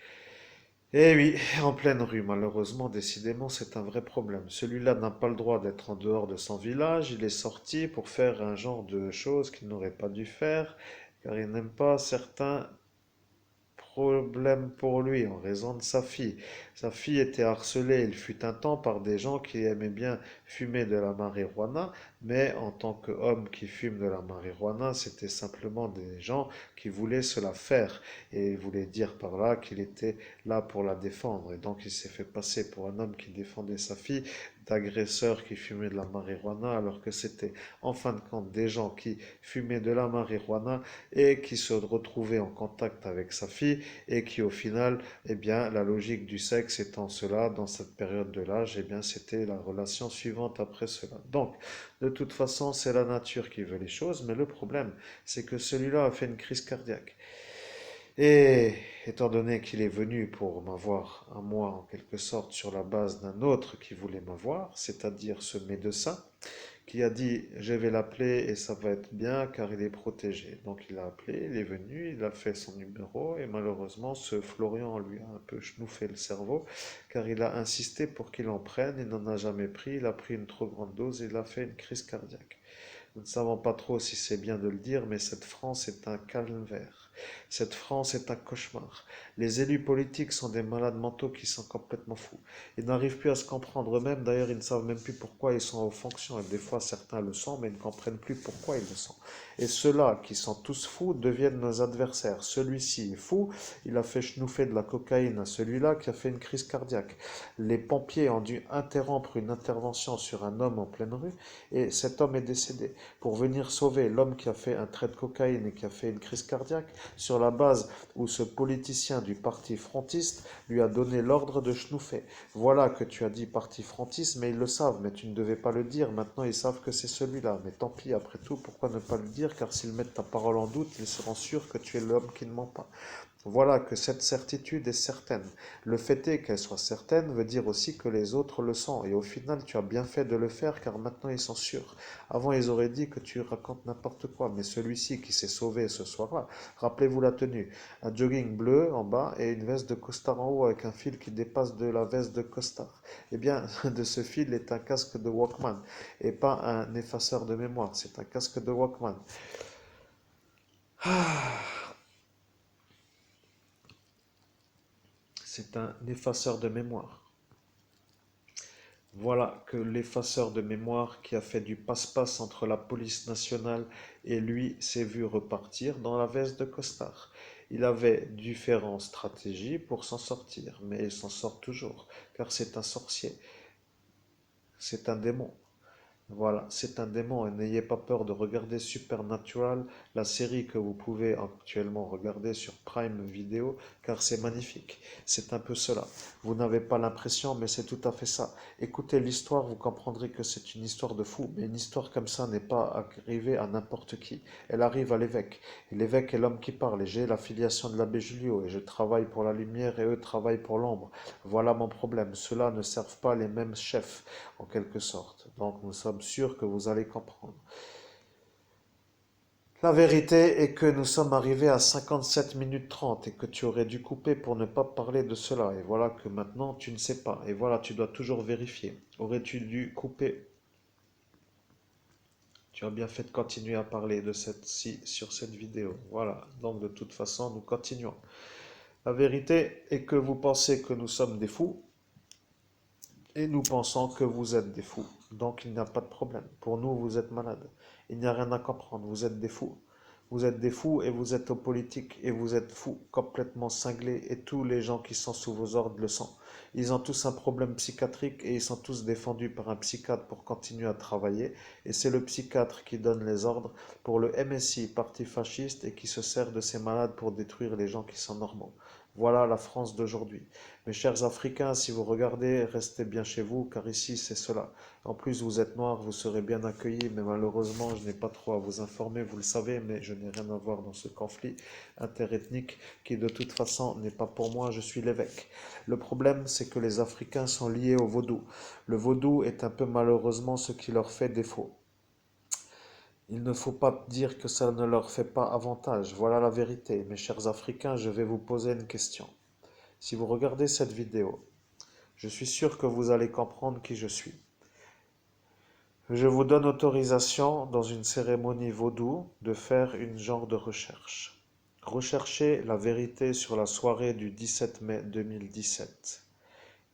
S1: Eh oui, en pleine rue, malheureusement, décidément, c'est un vrai problème. Celui-là n'a pas le droit d'être en dehors de son village. Il est sorti pour faire un genre de choses qu'il n'aurait pas dû faire, car il n'aime pas certains problème pour lui en raison de sa fille. Sa fille était harcelée, il fut un temps, par des gens qui aimaient bien fumer de la marijuana, Mais en tant qu'homme qui fume de la marijuana, c'était simplement des gens qui voulaient se la faire et voulaient dire par là qu'il était là pour la défendre. Et donc il s'est fait passer pour un homme qui défendait sa fille d'agresseurs qui fumaient de la marijuana alors que c'était en fin de compte des gens qui fumaient de la marijuana et qui se retrouvaient en contact avec sa fille et qui au final, eh bien, la logique du sexe étant cela, dans cette période de l'âge, eh bien, c'était la relation suivante après cela. Donc, de toute façon, c'est la nature qui veut les choses, mais le problème, c'est que celui-là a fait une crise cardiaque. Et étant donné qu'il est venu pour m'avoir à moi en quelque sorte sur la base d'un autre qui voulait m'avoir, c'est-à-dire ce médecin, qui a dit je vais l'appeler et ça va être bien car il est protégé. Donc il l'a appelé, il est venu, il a fait son numéro et malheureusement ce Florian lui a un peu chnouffé le cerveau car il a insisté pour qu'il en prenne, il n'en a jamais pris, il a pris une trop grande dose et il a fait une crise cardiaque. Nous ne savons pas trop si c'est bien de le dire, mais cette France est un calvaire. Cette France est un cauchemar. Les élus politiques sont des malades mentaux qui sont complètement fous. Ils n'arrivent plus à se comprendre eux-mêmes. D'ailleurs, ils ne savent même plus pourquoi ils sont aux fonctions. Et des fois, certains le sont, mais ils ne comprennent plus pourquoi ils le sont. Et ceux-là, qui sont tous fous, deviennent nos adversaires. Celui-ci est fou. Il a fait chenouffer de la cocaïne à celui-là qui a fait une crise cardiaque. Les pompiers ont dû interrompre une intervention sur un homme en pleine rue et cet homme est décédé pour venir sauver l'homme qui a fait un trait de cocaïne et qui a fait une crise cardiaque, sur la base où ce politicien du parti frontiste lui a donné l'ordre de schnouffer. Voilà que tu as dit parti frontiste, mais ils le savent, mais tu ne devais pas le dire. Maintenant, ils savent que c'est celui-là. Mais tant pis, après tout, pourquoi ne pas le dire? Car s'ils mettent ta parole en doute, ils seront sûrs que tu es l'homme qui ne ment pas. Voilà que cette certitude est certaine. Le fait est qu'elle soit certaine veut dire aussi que les autres le sont. Et au final, tu as bien fait de le faire car maintenant ils sont sûrs. Avant, ils auraient dit que tu racontes n'importe quoi. Mais celui-ci qui s'est sauvé ce soir-là, rappelez-vous la tenue. Un jogging bleu en bas et une veste de costard en haut avec un fil qui dépasse de la veste de costard. Eh bien, de ce fil est un casque de Walkman et pas un effaceur de mémoire. C'est un casque de Walkman. C'est un effaceur de mémoire. Voilà que l'effaceur de mémoire qui a fait du passe-passe entre la police nationale et lui s'est vu repartir dans la veste de costard. Il avait différentes stratégies pour s'en sortir, mais il s'en sort toujours, car c'est un sorcier, c'est un démon. Voilà, c'est un démon et n'ayez pas peur de regarder Supernatural, la série que vous pouvez actuellement regarder sur Prime Video, car c'est magnifique. C'est un peu cela. Vous n'avez pas l'impression, mais c'est tout à fait ça. Écoutez l'histoire, vous comprendrez que c'est une histoire de fou, mais une histoire comme ça n'est pas arrivée à n'importe qui. Elle arrive à l'évêque. Et l'évêque est l'homme qui parle, et j'ai l'affiliation de l'abbé Julio, et je travaille pour la lumière et eux travaillent pour l'ombre. Voilà mon problème. Ceux-là ne servent pas les mêmes chefs en quelque sorte. Donc nous sommes sûrs que vous allez comprendre. La vérité est que nous sommes arrivés à 57 minutes 30 et que tu aurais dû couper pour ne pas parler de cela. Et voilà que maintenant tu ne sais pas. Et voilà, tu dois toujours vérifier. Aurais-tu dû couper? Tu as bien fait de continuer à parler de cette-ci sur cette vidéo. Voilà, donc de toute façon, nous continuons. La vérité est que vous pensez que nous sommes des fous et nous pensons que vous êtes des fous. Donc il n'y a pas de problème. Pour nous, vous êtes malades. Il n'y a rien à comprendre. Vous êtes des fous. Vous êtes des fous et vous êtes aux politiques et vous êtes fous, complètement cinglés et tous les gens qui sont sous vos ordres le sont. Ils ont tous un problème psychiatrique et ils sont tous défendus par un psychiatre pour continuer à travailler et c'est le psychiatre qui donne les ordres pour le MSI, parti fasciste, et qui se sert de ces malades pour détruire les gens qui sont normaux. Voilà la France d'aujourd'hui. Mes chers Africains, si vous regardez, restez bien chez vous, car ici c'est cela. En plus, vous êtes noirs, vous serez bien accueillis, mais malheureusement, je n'ai pas trop à vous informer, vous le savez, mais je n'ai rien à voir dans ce conflit interethnique qui, de toute façon, n'est pas pour moi, je suis l'évêque. Le problème, c'est que les Africains sont liés au vaudou. Le vaudou est un peu malheureusement ce qui leur fait défaut. Il ne faut pas dire que ça ne leur fait pas avantage. Voilà la vérité. Mes chers Africains, je vais vous poser une question. Si vous regardez cette vidéo, je suis sûr que vous allez comprendre qui je suis. Je vous donne autorisation, dans une cérémonie vaudou, de faire une genre de recherche. Recherchez la vérité sur la soirée du 17 mai 2017,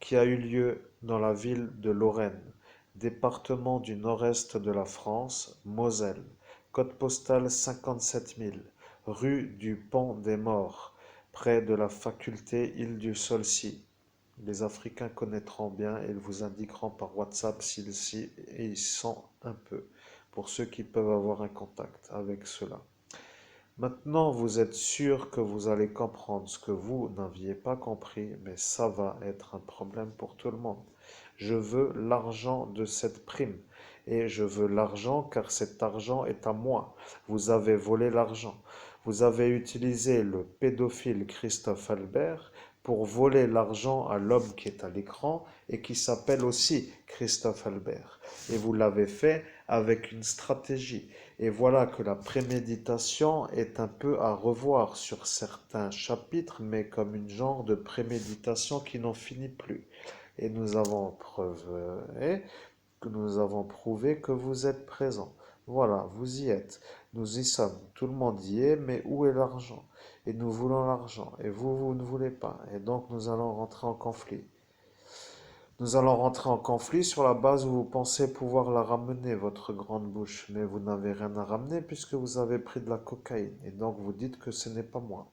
S1: qui a eu lieu dans la ville de Lorraine, département du nord-est de la France, Moselle, code postal 57 000, rue du Pont des Morts, près de la faculté Île-du-Solcy. Les Africains connaîtront bien et ils vous indiqueront par WhatsApp s'ils y sont un peu, pour ceux qui peuvent avoir un contact avec cela. Maintenant, vous êtes sûr que vous allez comprendre ce que vous n'aviez pas compris, mais ça va être un problème pour tout le monde. Je veux l'argent de cette prime. Et je veux l'argent car cet argent est à moi. Vous avez volé l'argent. Vous avez utilisé le pédophile Christophe Albert pour voler l'argent à l'homme qui est à l'écran et qui s'appelle aussi Christophe Albert. Et vous l'avez fait avec une stratégie. Et voilà que la préméditation est un peu à revoir sur certains chapitres, mais comme une genre de préméditation qui n'en finit plus. Et nous avons que nous avons prouvé que vous êtes présent. Voilà, vous y êtes. Nous y sommes. Tout le monde y est, mais où est l'argent? Et nous voulons l'argent. Et vous, vous ne voulez pas. Et donc nous allons rentrer en conflit. Nous allons rentrer en conflit sur la base où vous pensez pouvoir la ramener, votre grande bouche. Mais vous n'avez rien à ramener puisque vous avez pris de la cocaïne. Et donc vous dites que ce n'est pas moi.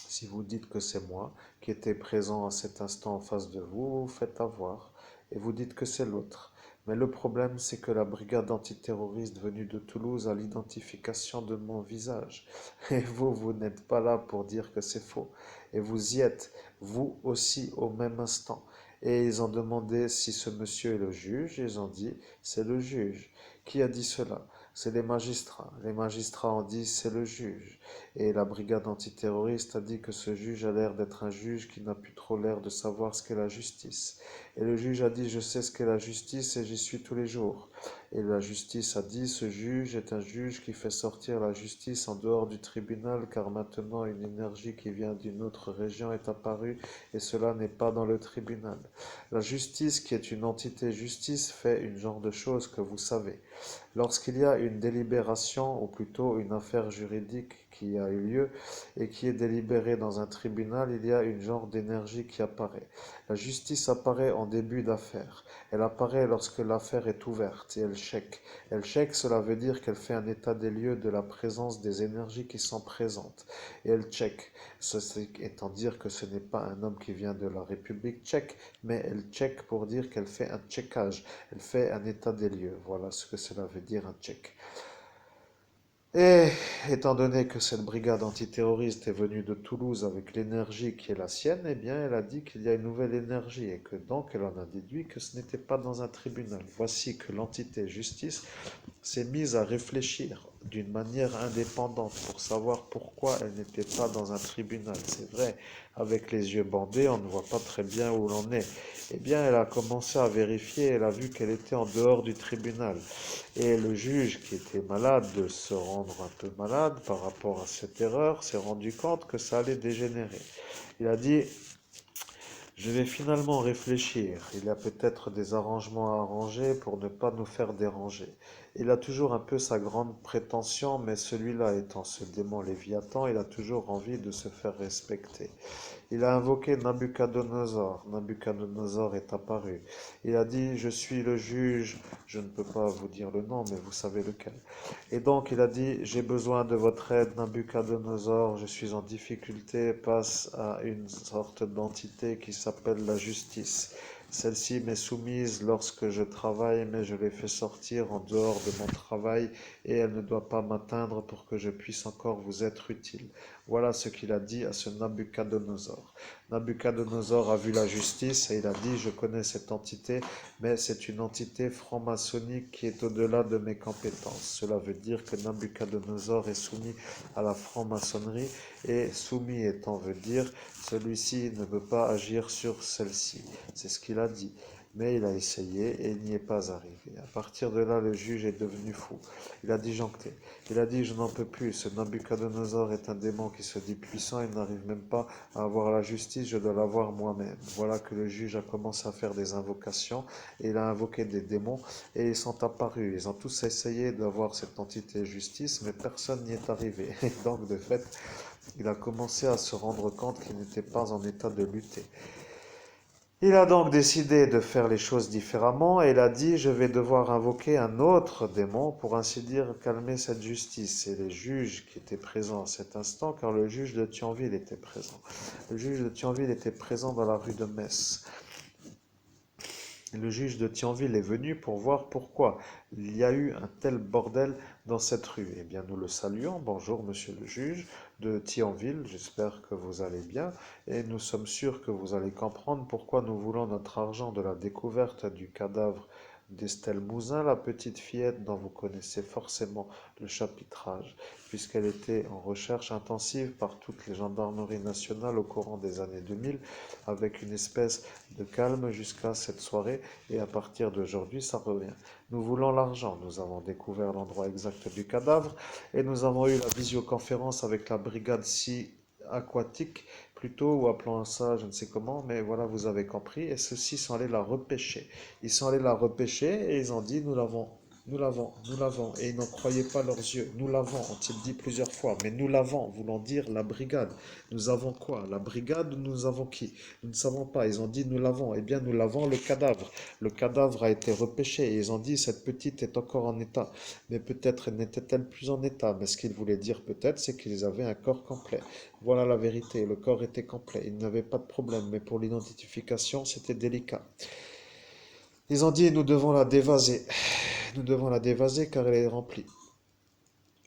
S1: Si vous dites que c'est moi qui étais présent à cet instant en face de vous, vous vous faites avoir et vous dites que c'est l'autre. Mais le problème, c'est que la brigade antiterroriste venue de Toulouse a l'identification de mon visage. Et vous, vous n'êtes pas là pour dire que c'est faux. Et vous y êtes, vous aussi, au même instant. Et ils ont demandé si ce monsieur est le juge. Ils ont dit, c'est le juge. Qui a dit cela? C'est les magistrats. Les magistrats ont dit, c'est le juge. Et la brigade antiterroriste a dit que ce juge a l'air d'être un juge qui n'a plus trop l'air de savoir ce qu'est la justice. Et le juge a dit, je sais ce qu'est la justice et j'y suis tous les jours. Et la justice a dit, ce juge est un juge qui fait sortir la justice en dehors du tribunal car maintenant une énergie qui vient d'une autre région est apparue et cela n'est pas dans le tribunal. La justice, qui est une entité justice, fait une genre de chose que vous savez. Lorsqu'il y a une délibération, ou plutôt une affaire juridique qui a eu lieu et qui est délibérée dans un tribunal, il y a une genre d'énergie qui apparaît. La justice apparaît en début d'affaire. Elle apparaît lorsque l'affaire est ouverte et elle check. Elle check, cela veut dire qu'elle fait un état des lieux de la présence des énergies qui sont présentes. Et elle check, ceci étant dire que ce n'est pas un homme qui vient de la République tchèque, mais elle check pour dire qu'elle fait un checkage. Elle fait un état des lieux. Voilà ce que cela veut dire un check. Et étant donné que cette brigade antiterroriste est venue de Toulouse avec l'énergie qui est la sienne, eh bien elle a dit qu'il y a une nouvelle énergie et que donc elle en a déduit que ce n'était pas dans un tribunal. Voici que l'entité justice s'est mise à réfléchir d'une manière indépendante pour savoir pourquoi elle n'était pas dans un tribunal. C'est vrai, avec les yeux bandés, on ne voit pas très bien où l'on est. Eh bien, elle a commencé à vérifier, elle a vu qu'elle était en dehors du tribunal. Et le juge, qui était malade de se rendre un peu malade par rapport à cette erreur, s'est rendu compte que ça allait dégénérer. Il a dit, je vais finalement réfléchir. Il y a peut-être des arrangements à arranger pour ne pas nous faire déranger. Il a toujours un peu sa grande prétention, mais celui-là étant ce démon Léviathan, il a toujours envie de se faire respecter. Il a invoqué Nabuchodonosor. Nabuchodonosor est apparu. Il a dit, je suis le juge. Je ne peux pas vous dire le nom, mais vous savez lequel. Et donc il a dit, j'ai besoin de votre aide, Nabuchodonosor. Je suis en difficulté face à une sorte d'entité qui s'appelle la justice. Celle-ci m'est soumise lorsque je travaille, mais je l'ai fait sortir en dehors de mon travail et elle ne doit pas m'atteindre pour que je puisse encore vous être utile. Voilà ce qu'il a dit à ce Nabuchodonosor. Nabuchodonosor a vu la justice et il a dit, je connais cette entité, mais c'est une entité franc-maçonnique qui est au-delà de mes compétences. Cela veut dire que Nabuchodonosor est soumis à la franc-maçonnerie et soumis étant veut dire celui-ci ne peut pas agir sur celle-ci. C'est ce qu'il a dit. Mais il a essayé et il n'y est pas arrivé. À partir de là, le juge est devenu fou. Il a disjoncté. Il a dit, je n'en peux plus. Ce Nabuchodonosor est un démon qui se dit puissant. Il n'arrive même pas à avoir la justice. Je dois l'avoir moi-même. Voilà que le juge a commencé à faire des invocations. Et il a invoqué des démons. Et ils sont apparus. Ils ont tous essayé d'avoir cette entité justice. Mais personne n'y est arrivé. Et donc, de fait, il a commencé à se rendre compte qu'il n'était pas en état de lutter. Il a donc décidé de faire les choses différemment et il a dit, je vais devoir invoquer un autre démon pour ainsi dire calmer cette justice. Et les juges qui étaient présents à cet instant, car le juge de Thionville était présent. Le juge de Thionville était présent dans la rue de Metz. Le juge de Thionville est venu pour voir pourquoi il y a eu un tel bordel dans cette rue. Eh bien, nous le saluons. Bonjour, monsieur le juge de Thionville. J'espère que vous allez bien et nous sommes sûrs que vous allez comprendre pourquoi nous voulons notre argent de la découverte du cadavre d'Estelle Mouzin, la petite fillette dont vous connaissez forcément le chapitrage, puisqu'elle était en recherche intensive par toutes les gendarmeries nationales au courant des années 2000, avec une espèce de calme jusqu'à cette soirée, et à partir d'aujourd'hui, ça revient. Nous voulons l'argent. Nous avons découvert l'endroit exact du cadavre et nous avons eu la visioconférence avec la brigade aquatique, plutôt, ou appelons ça, je ne sais comment, mais voilà, vous avez compris. Et ceux-ci sont allés la repêcher. Ils sont allés la repêcher et ils ont dit, nous l'avons. Nous l'avons, nous l'avons. Et ils n'en croyaient pas leurs yeux. Nous l'avons, ont-ils dit plusieurs fois. Mais nous l'avons, voulant dire la brigade. Nous avons quoi? La brigade, nous avons qui? Nous ne savons pas. Ils ont dit, nous l'avons. Eh bien, nous l'avons, le cadavre. Le cadavre a été repêché. Et ils ont dit, cette petite est encore en état. Mais peut-être n'était-elle plus en état. Mais ce qu'ils voulaient dire peut-être, c'est qu'ils avaient un corps complet. Voilà la vérité. Le corps était complet. Ils n'avaient pas de problème. Mais pour l'identification, c'était délicat. Ils ont dit, nous devons la dévaser. Nous devons la dévaser car elle est remplie.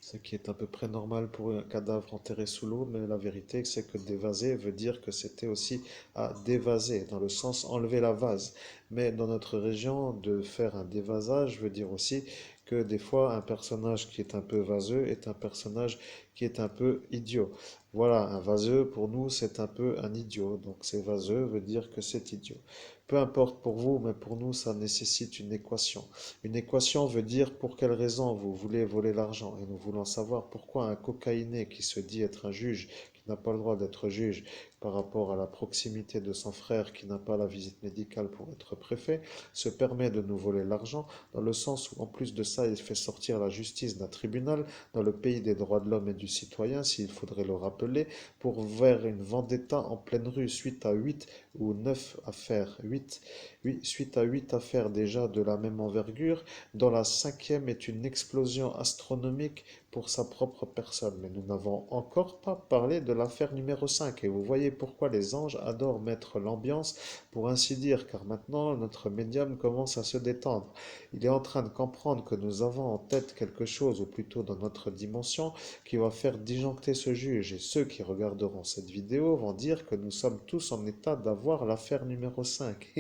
S1: Ce qui est à peu près normal pour un cadavre enterré sous l'eau, mais la vérité, c'est que dévaser veut dire que c'était aussi à dévaser, dans le sens enlever la vase. Mais dans notre région, de faire un dévasage veut dire aussi que des fois, un personnage qui est un peu vaseux est un personnage qui est un peu idiot. Voilà, un vaseux, pour nous, c'est un peu un idiot. Donc, c'est vaseux veut dire que c'est idiot. Peu importe pour vous, mais pour nous, ça nécessite une équation. Une équation veut dire pour quelle raison vous voulez voler l'argent. Et nous voulons savoir pourquoi un cocaïné qui se dit être un juge, qui n'a pas le droit d'être juge par rapport à la proximité de son frère qui n'a pas la visite médicale pour être préfet, se permet de nous voler l'argent, dans le sens où en plus de ça, il fait sortir la justice d'un tribunal dans le pays des droits de l'homme et du citoyen, s'il faudrait le rappeler, pour vers une vendetta en pleine rue suite à 8 ou 9 affaires. 8, oui, suite à 8 affaires déjà de la même envergure, dont la cinquième est une explosion astronomique pour sa propre personne. Mais nous n'avons encore pas parlé de l'affaire numéro 5. Et vous voyez pourquoi les anges adorent mettre l'ambiance, pour ainsi dire, car maintenant notre médium commence à se détendre. Il est en train de comprendre que nous avons en tête quelque chose, ou plutôt dans notre dimension, qui va faire disjoncter ce juge. Et ceux qui regarderont cette vidéo vont dire que nous sommes tous en état d'avoir l'affaire numéro 5.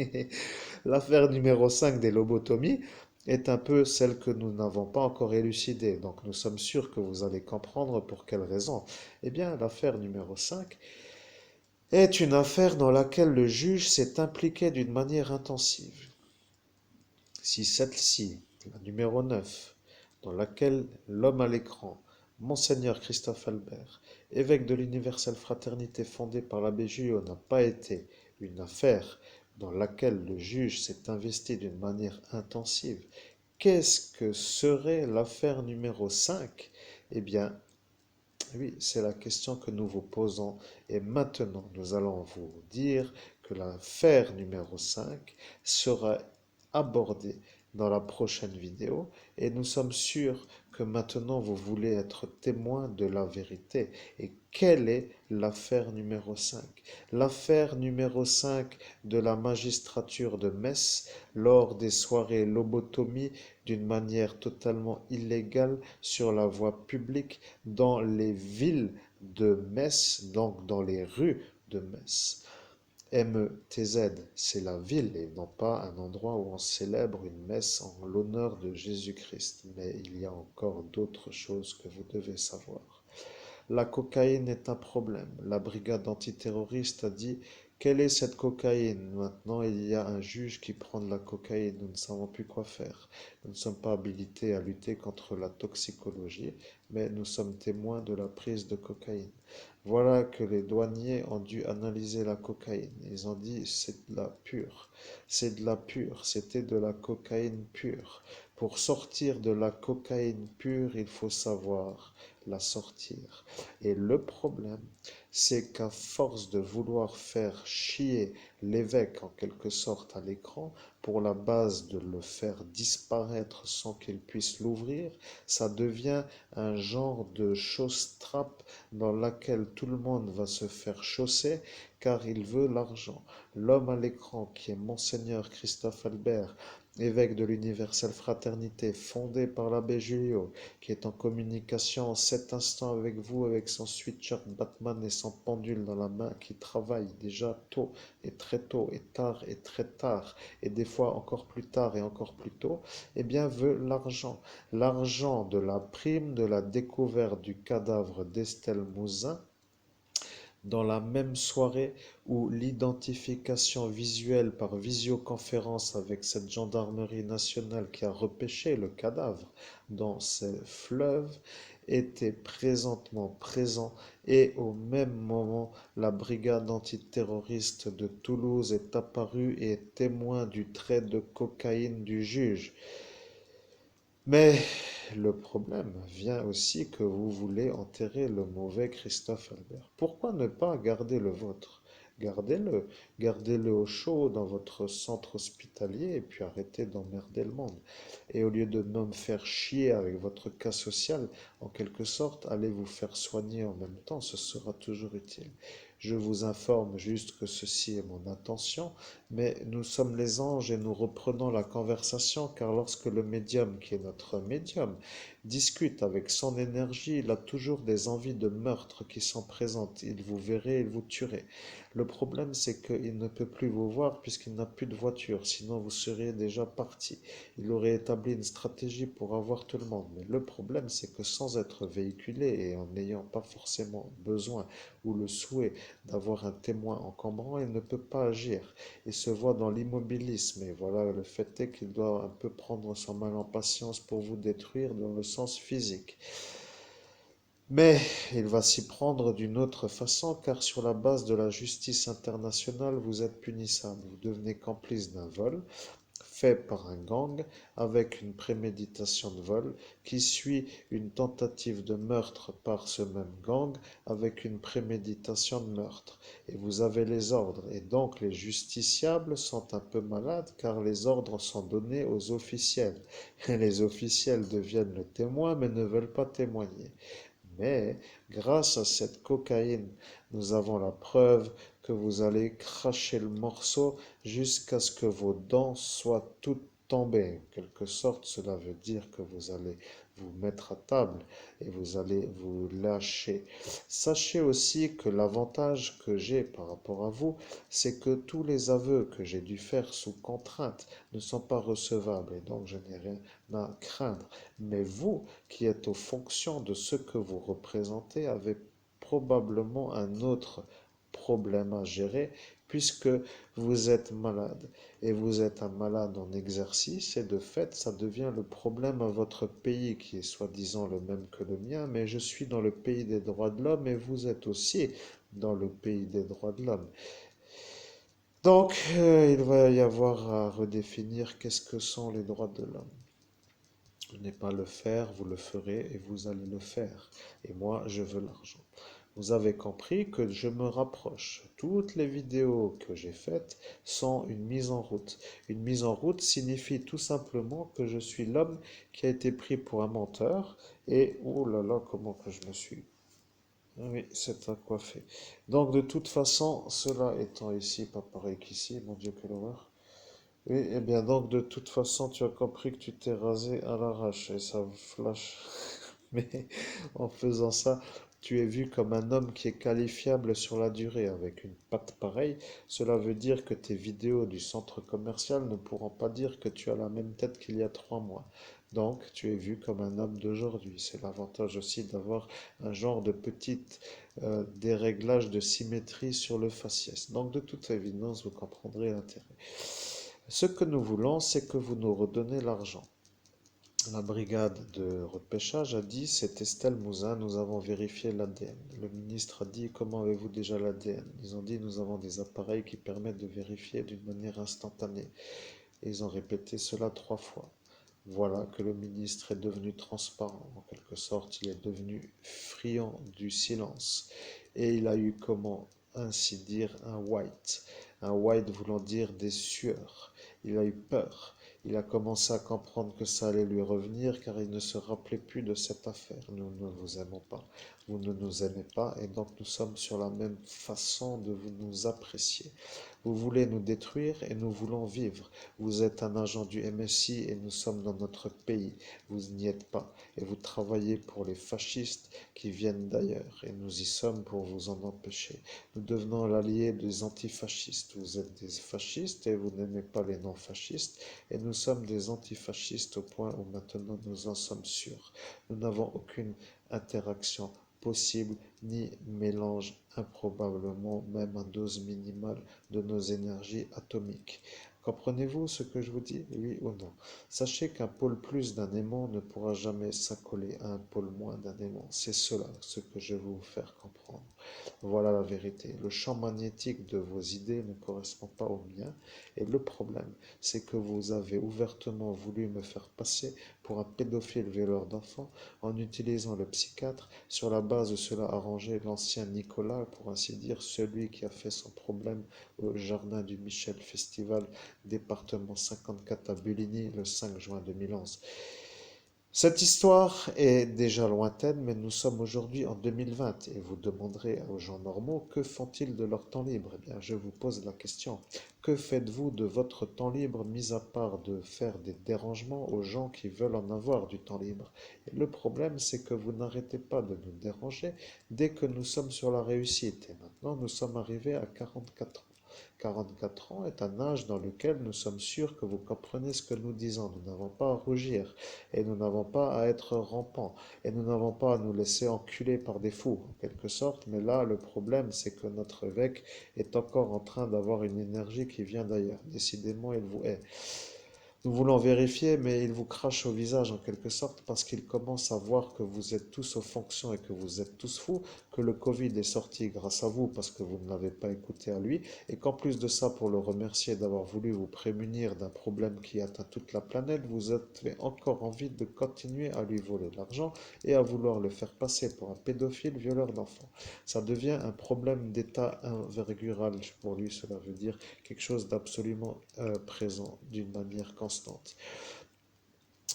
S1: L'affaire numéro 5 des lobotomies est un peu celle que nous n'avons pas encore élucidée. Donc nous sommes sûrs que vous allez comprendre pour quelle raison. Eh bien, l'affaire numéro 5 est une affaire dans laquelle le juge s'est impliqué d'une manière intensive. Si celle-ci, la numéro 9, dans laquelle l'homme à l'écran, Monseigneur Christophe Albert, évêque de l'universelle fraternité fondée par l'abbé Guyot, n'a pas été une affaire dans laquelle le juge s'est investi d'une manière intensive, qu'est-ce que serait l'affaire numéro 5? Eh bien, oui, c'est la question que nous vous posons. Et maintenant, nous allons vous dire que l'affaire numéro 5 sera abordée dans la prochaine vidéo. Et nous sommes sûrs que maintenant, vous voulez être témoin de la vérité. Et quelle est l'affaire numéro 5? L'affaire numéro 5 de la magistrature de Metz lors des soirées lobotomie d'une manière totalement illégale sur la voie publique dans les villes de Metz, donc dans les rues de Metz. METZ, c'est la ville et non pas un endroit où on célèbre une messe en l'honneur de Jésus-Christ. Mais il y a encore d'autres choses que vous devez savoir. La cocaïne est un problème. La brigade antiterroriste a dit, quelle est cette cocaïne? Maintenant, il y a un juge qui prend de la cocaïne. Nous ne savons plus quoi faire. Nous ne sommes pas habilités à lutter contre la toxicologie, mais nous sommes témoins de la prise de cocaïne. Voilà que les douaniers ont dû analyser la cocaïne. Ils ont dit, c'est de la pure. C'est de la pure. C'était de la cocaïne pure. Pour sortir de la cocaïne pure, il faut savoir la sortir. Et le problème, c'est qu'à force de vouloir faire chier l'évêque en quelque sorte à l'écran, pour la base de le faire disparaître sans qu'il puisse l'ouvrir, ça devient un genre de chausse-trappe dans laquelle tout le monde va se faire chausser car il veut l'argent. L'homme à l'écran qui est Monseigneur Christophe Albert, évêque de l'Universelle Fraternité, fondé par l'abbé Julio, qui est en communication en cet instant avec vous, avec son sweatshirt Batman et son pendule dans la main, qui travaille déjà tôt et très tôt, et tard et très tard, et des fois encore plus tard et encore plus tôt, eh bien veut l'argent. L'argent de la prime de la découverte du cadavre d'Estelle Mouzin, dans la même soirée où l'identification visuelle par visioconférence avec cette gendarmerie nationale qui a repêché le cadavre dans ces fleuves était présentement présent, et au même moment la brigade antiterroriste de Toulouse est apparue et est témoin du trait de cocaïne du juge. Mais le problème vient aussi que vous voulez enterrer le mauvais Christophe Albert. Pourquoi ne pas garder le vôtre? Gardez-le, gardez-le au chaud dans votre centre hospitalier et puis arrêtez d'emmerder le monde. Et au lieu de me faire chier avec votre cas social, en quelque sorte, allez vous faire soigner en même temps, ce sera toujours utile. Je vous informe juste que ceci est mon intention, mais nous sommes les anges et nous reprenons la conversation, car lorsque le médium, qui est notre médium, discute avec son énergie, il a toujours des envies de meurtre qui sont présentes. Il vous verrait, il vous tuerait. Le problème, c'est qu'il ne peut plus vous voir puisqu'il n'a plus de voiture, sinon vous seriez déjà parti. Il aurait établi une stratégie pour avoir tout le monde. Mais le problème, c'est que sans être véhiculé et en n'ayant pas forcément besoin ou le souhait d'avoir un témoin encombrant, il ne peut pas agir. Il se voit dans l'immobilisme. Et voilà, le fait est qu'il doit un peu prendre son mal en patience pour vous détruire dans le sens physique. Mais il va s'y prendre d'une autre façon, car sur la base de la justice internationale, vous êtes punissable. Vous devenez complice d'un vol fait par un gang avec une préméditation de vol qui suit une tentative de meurtre par ce même gang avec une préméditation de meurtre. Et vous avez les ordres. Et donc les justiciables sont un peu malades car les ordres sont donnés aux officiels. Et les officiels deviennent le témoin mais ne veulent pas témoigner. Mais grâce à cette cocaïne, nous avons la preuve que vous allez cracher le morceau jusqu'à ce que vos dents soient toutes tombées. En quelque sorte, cela veut dire que vous allez vous mettre à table et vous allez vous lâcher. Sachez aussi que l'avantage que j'ai par rapport à vous, c'est que tous les aveux que j'ai dû faire sous contrainte ne sont pas recevables et donc je n'ai rien à craindre. Mais vous, qui êtes aux fonctions de ce que vous représentez, avez probablement un autre problème à gérer puisque vous êtes malade. Et vous êtes un malade en exercice et de fait, ça devient le problème à votre pays qui est soi-disant le même que le mien, mais je suis dans le pays des droits de l'homme et vous êtes aussi dans le pays des droits de l'homme. Donc, il va y avoir à redéfinir qu'est-ce que sont les droits de l'homme. Je n'ai pas le faire, vous le ferez et vous allez le faire. Et moi, je veux l'argent. Vous avez compris que je me rapproche. Toutes les vidéos que j'ai faites sont une mise en route. Une mise en route signifie tout simplement que je suis l'homme qui a été pris pour un menteur. Et, oh là là, comment que je me suis... Oui, c'est à coiffer. Donc, de toute façon, cela étant ici, pas pareil qu'ici, mon Dieu, quelle horreur. Oui, eh bien donc de toute façon tu as compris que tu t'es rasé à l'arrache et ça flash. Mais en faisant ça, tu es vu comme un homme qui est qualifiable sur la durée. Avec une patte pareille, cela veut dire que tes vidéos du centre commercial ne pourront pas dire que tu as la même tête qu'il y a 3 mois. Donc tu es vu comme un homme d'aujourd'hui. C'est l'avantage aussi d'avoir un genre de petit déréglage de symétrie sur le faciès. Donc de toute évidence, vous comprendrez l'intérêt. Ce que nous voulons, c'est que vous nous redonnez l'argent. La brigade de repêchage a dit, c'est Estelle Mouzin, nous avons vérifié l'ADN. Le ministre a dit, comment avez-vous déjà l'ADN? Ils ont dit, nous avons des appareils qui permettent de vérifier d'une manière instantanée. Et ils ont répété cela 3 fois. Voilà que le ministre est devenu transparent, en quelque sorte, il est devenu friand du silence. Et il a eu, comment ainsi dire, un white voulant dire des sueurs. Il a eu peur. Il a commencé à comprendre que ça allait lui revenir car il ne se rappelait plus de cette affaire. Nous ne vous aimons pas, vous ne nous aimez pas et donc nous sommes sur la même façon de vous nous apprécier. Vous voulez nous détruire et nous voulons vivre. Vous êtes un agent du MSI et nous sommes dans notre pays. Vous n'y êtes pas et vous travaillez pour les fascistes qui viennent d'ailleurs et nous y sommes pour vous en empêcher. Nous devenons l'allié des antifascistes. Vous êtes des fascistes et vous n'aimez pas les non-fascistes et nous sommes des antifascistes au point où maintenant nous en sommes sûrs. Nous n'avons aucune interaction possible ni mélange improbablement même à dose minimale de nos énergies atomiques. Comprenez-vous ce que je vous dis, oui ou non? Sachez qu'un pôle plus d'un aimant ne pourra jamais s'accoler à un pôle moins d'un aimant. C'est cela ce que je veux vous faire comprendre. Voilà la vérité. Le champ magnétique de vos idées ne correspond pas au mien. Et le problème, c'est que vous avez ouvertement voulu me faire passer pour un pédophile violeur d'enfants en utilisant le psychiatre. Sur la base de cela, arrangé l'ancien Nicolas, pour ainsi dire, celui qui a fait son problème au jardin du Michel Festival, département 54 à Buligny, le 5 juin 2011. Cette histoire est déjà lointaine, mais nous sommes aujourd'hui en 2020 et vous demanderez aux gens normaux que font-ils de leur temps libre? Eh bien, je vous pose la question. Que faites-vous de votre temps libre, mis à part de faire des dérangements aux gens qui veulent en avoir du temps libre? Et le problème, c'est que vous n'arrêtez pas de nous déranger dès que nous sommes sur la réussite. Et maintenant, nous sommes arrivés à 44 ans. 44 ans est un âge dans lequel nous sommes sûrs que vous comprenez ce que nous disons. Nous n'avons pas à rougir et nous n'avons pas à être rampants et nous n'avons pas à nous laisser enculer par des fous, en quelque sorte. Mais là, le problème, c'est que notre évêque est encore en train d'avoir une énergie qui vient d'ailleurs. Décidément, il vous hait. Nous voulons vérifier, mais il vous crache au visage en quelque sorte parce qu'il commence à voir que vous êtes tous aux fonctions et que vous êtes tous fous, que le Covid est sorti grâce à vous parce que vous ne l'avez pas écouté à lui, et qu'en plus de ça, pour le remercier d'avoir voulu vous prémunir d'un problème qui atteint toute la planète, vous avez encore envie de continuer à lui voler de l'argent et à vouloir le faire passer pour un pédophile violeur d'enfants. Ça devient un problème d'état invergural pour lui, cela veut dire quelque chose d'absolument présent d'une manière constante.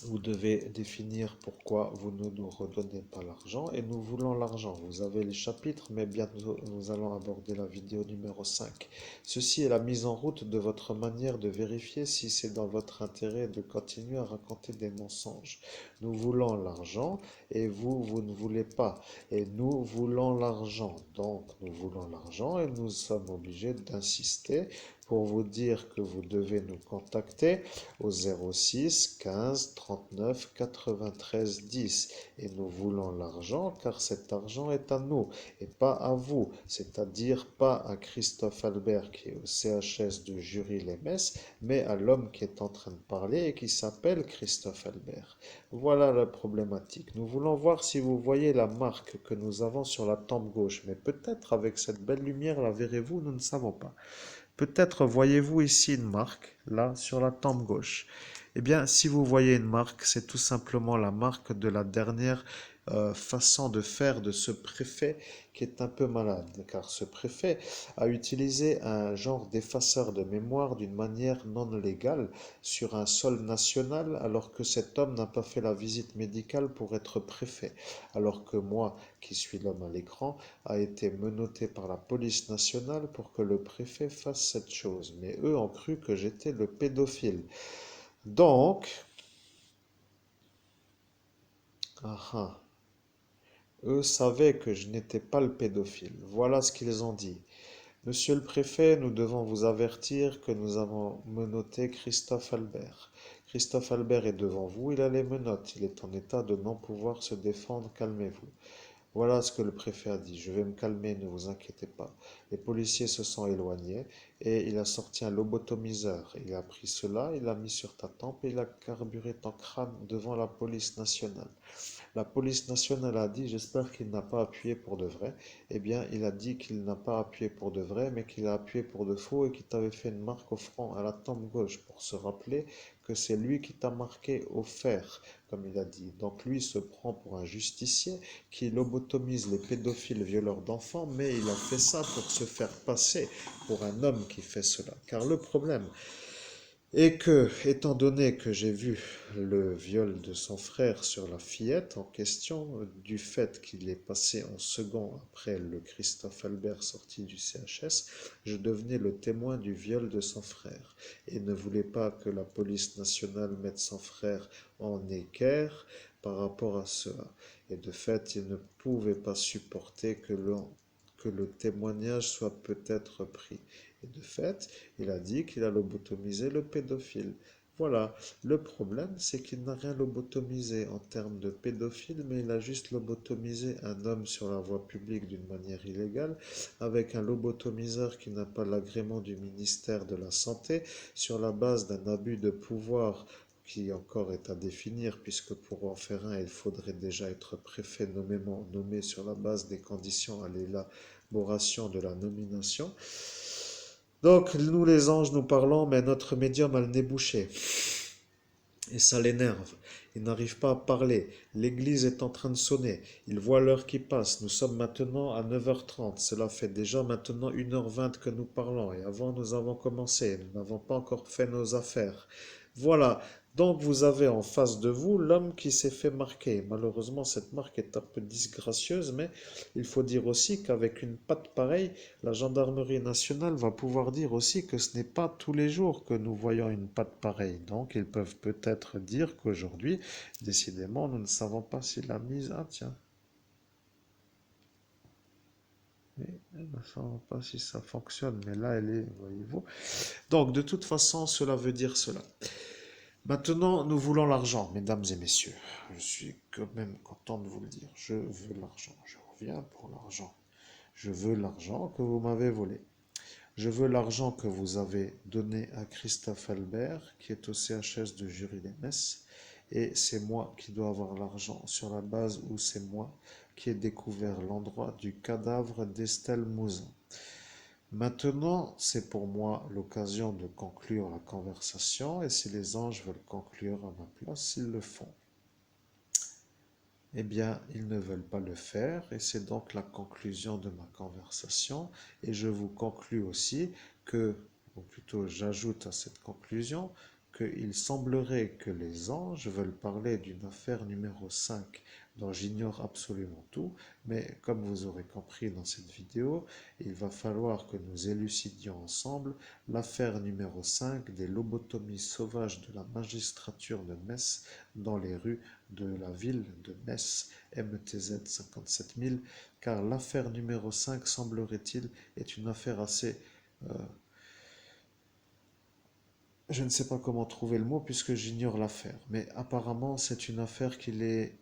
S1: Vous devez définir pourquoi vous ne nous redonnez pas l'argent et nous voulons l'argent. Vous avez les chapitres, mais bientôt nous allons aborder la vidéo numéro 5. Ceci est la mise en route de votre manière de vérifier si c'est dans votre intérêt de continuer à raconter des mensonges. Nous voulons l'argent et vous ne voulez pas. Et nous voulons l'argent. Donc nous voulons l'argent et nous sommes obligés d'insister pour vous dire que vous devez nous contacter au 06 15 39 93 10 et nous voulons l'argent car cet argent est à nous et pas à vous, c'est-à-dire pas à Christophe Albert qui est au CHS de Jury-les-Messes, mais à l'homme qui est en train de parler et qui s'appelle Christophe Albert. Voilà la problématique. Nous voulons voir si vous voyez la marque que nous avons sur la tempe gauche, mais peut-être avec cette belle lumière la verrez-vous, nous ne savons pas. Peut-être voyez-vous ici une marque, là, sur la tempe gauche. Eh bien, si vous voyez une marque, c'est tout simplement la marque de la dernière façon de faire de ce préfet qui est un peu malade, car ce préfet a utilisé un genre d'effaceur de mémoire d'une manière non légale sur un sol national, alors que cet homme n'a pas fait la visite médicale pour être préfet, alors que moi, qui suis l'homme à l'écran, a été menotté par la police nationale pour que le préfet fasse cette chose. Mais eux ont cru que j'étais le pédophile. Donc, ah, ah, eux savaient que je n'étais pas le pédophile. Voilà ce qu'ils ont dit. Monsieur le préfet, nous devons vous avertir que nous avons menotté Christophe Albert. Christophe Albert est devant vous, il a les menottes, il est en état de non pouvoir se défendre, calmez-vous. Voilà ce que le préfet a dit. Je vais me calmer, ne vous inquiétez pas. Les policiers se sont éloignés et il a sorti un lobotomiseur. Il a pris cela, il l'a mis sur ta tempe et il a carburé ton crâne devant la police nationale. La police nationale a dit, j'espère qu'il n'a pas appuyé pour de vrai. Eh bien, il a dit qu'il n'a pas appuyé pour de vrai, mais qu'il a appuyé pour de faux et qu'il t'avait fait une marque au front, à la tempe gauche, pour se rappeler que c'est lui qui t'a marqué au fer, comme il a dit. Donc lui se prend pour un justicier qui lobotomise les pédophiles violeurs d'enfants, mais il a fait ça pour se faire passer pour un homme qui fait cela. Car le problème est que, étant donné que j'ai vu le viol de son frère sur la fillette en question, du fait qu'il est passé en second après le Christophe Albert sorti du CHS, je devenais le témoin du viol de son frère et ne voulais pas que la police nationale mette son frère en équerre par rapport à cela. Et de fait, il ne pouvait pas supporter que le témoignage soit peut-être pris. Et de fait, il a dit qu'il a lobotomisé le pédophile. Voilà. Le problème, c'est qu'il n'a rien lobotomisé en termes de pédophile, mais il a juste lobotomisé un homme sur la voie publique d'une manière illégale, avec un lobotomiseur qui n'a pas l'agrément du ministère de la Santé, sur la base d'un abus de pouvoir qui encore est à définir, puisque pour en faire un, il faudrait déjà être préfet nommément nommé sur la base des conditions à l'élaboration de la nomination. Donc, nous les anges, nous parlons, mais notre médium a le nez bouché. Et ça l'énerve. Il n'arrive pas à parler. L'église est en train de sonner. Il voit l'heure qui passe. Nous sommes maintenant à 9h30. Cela fait déjà maintenant 1h20 que nous parlons. Et avant, nous avons commencé. Nous n'avons pas encore fait nos affaires. Voilà. Donc, vous avez en face de vous l'homme qui s'est fait marquer. Malheureusement, cette marque est un peu disgracieuse, mais il faut dire aussi qu'avec une patte pareille, la gendarmerie nationale va pouvoir dire aussi que ce n'est pas tous les jours que nous voyons une patte pareille. Donc, ils peuvent peut-être dire qu'aujourd'hui, décidément, nous ne savons pas si la mise... Ah tiens, mais nous ne savons pas si ça fonctionne, mais là, elle est, voyez-vous. Donc, de toute façon, cela veut dire cela. Maintenant, nous voulons l'argent, mesdames et messieurs. Je suis quand même content de vous le dire. Je veux l'argent. Je reviens pour l'argent. Je veux l'argent que vous m'avez volé. Je veux l'argent que vous avez donné à Christophe Albert, qui est au CHS de Jury-les-Metz, et c'est moi qui dois avoir l'argent sur la base où c'est moi qui ai découvert l'endroit du cadavre d'Estelle Mouzin. Maintenant, c'est pour moi l'occasion de conclure la conversation, et si les anges veulent conclure à ma place, ils le font. Eh bien, ils ne veulent pas le faire, et c'est donc la conclusion de ma conversation. Et je vous conclus aussi que, ou plutôt j'ajoute à cette conclusion, qu'il semblerait que les anges veulent parler d'une affaire numéro 5 dont j'ignore absolument tout, mais comme vous aurez compris dans cette vidéo, il va falloir que nous élucidions ensemble l'affaire numéro 5 des lobotomies sauvages de la magistrature de Metz dans les rues de la ville de Metz, MTZ 57000, car l'affaire numéro 5, semblerait-il, est une affaire assez... je ne sais pas comment trouver le mot puisque j'ignore l'affaire, mais apparemment c'est une affaire qui les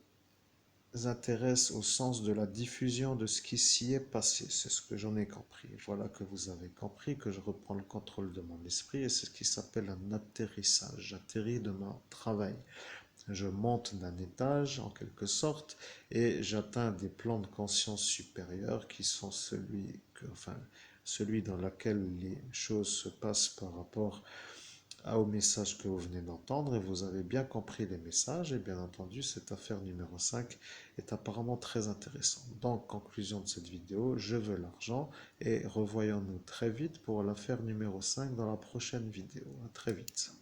S1: intéresse au sens de la diffusion de ce qui s'y est passé. C'est ce que j'en ai compris. Voilà que vous avez compris, que je reprends le contrôle de mon esprit et c'est ce qui s'appelle un atterrissage. J'atterris de mon travail. Je monte d'un étage en quelque sorte et j'atteins des plans de conscience supérieurs qui sont celui dans lequel les choses se passent par rapport au message que vous venez d'entendre et vous avez bien compris les messages et bien entendu cette affaire numéro 5 est apparemment très intéressante. Donc conclusion de cette vidéo, je veux l'argent et revoyons-nous très vite pour l'affaire numéro 5 dans la prochaine vidéo. À très vite.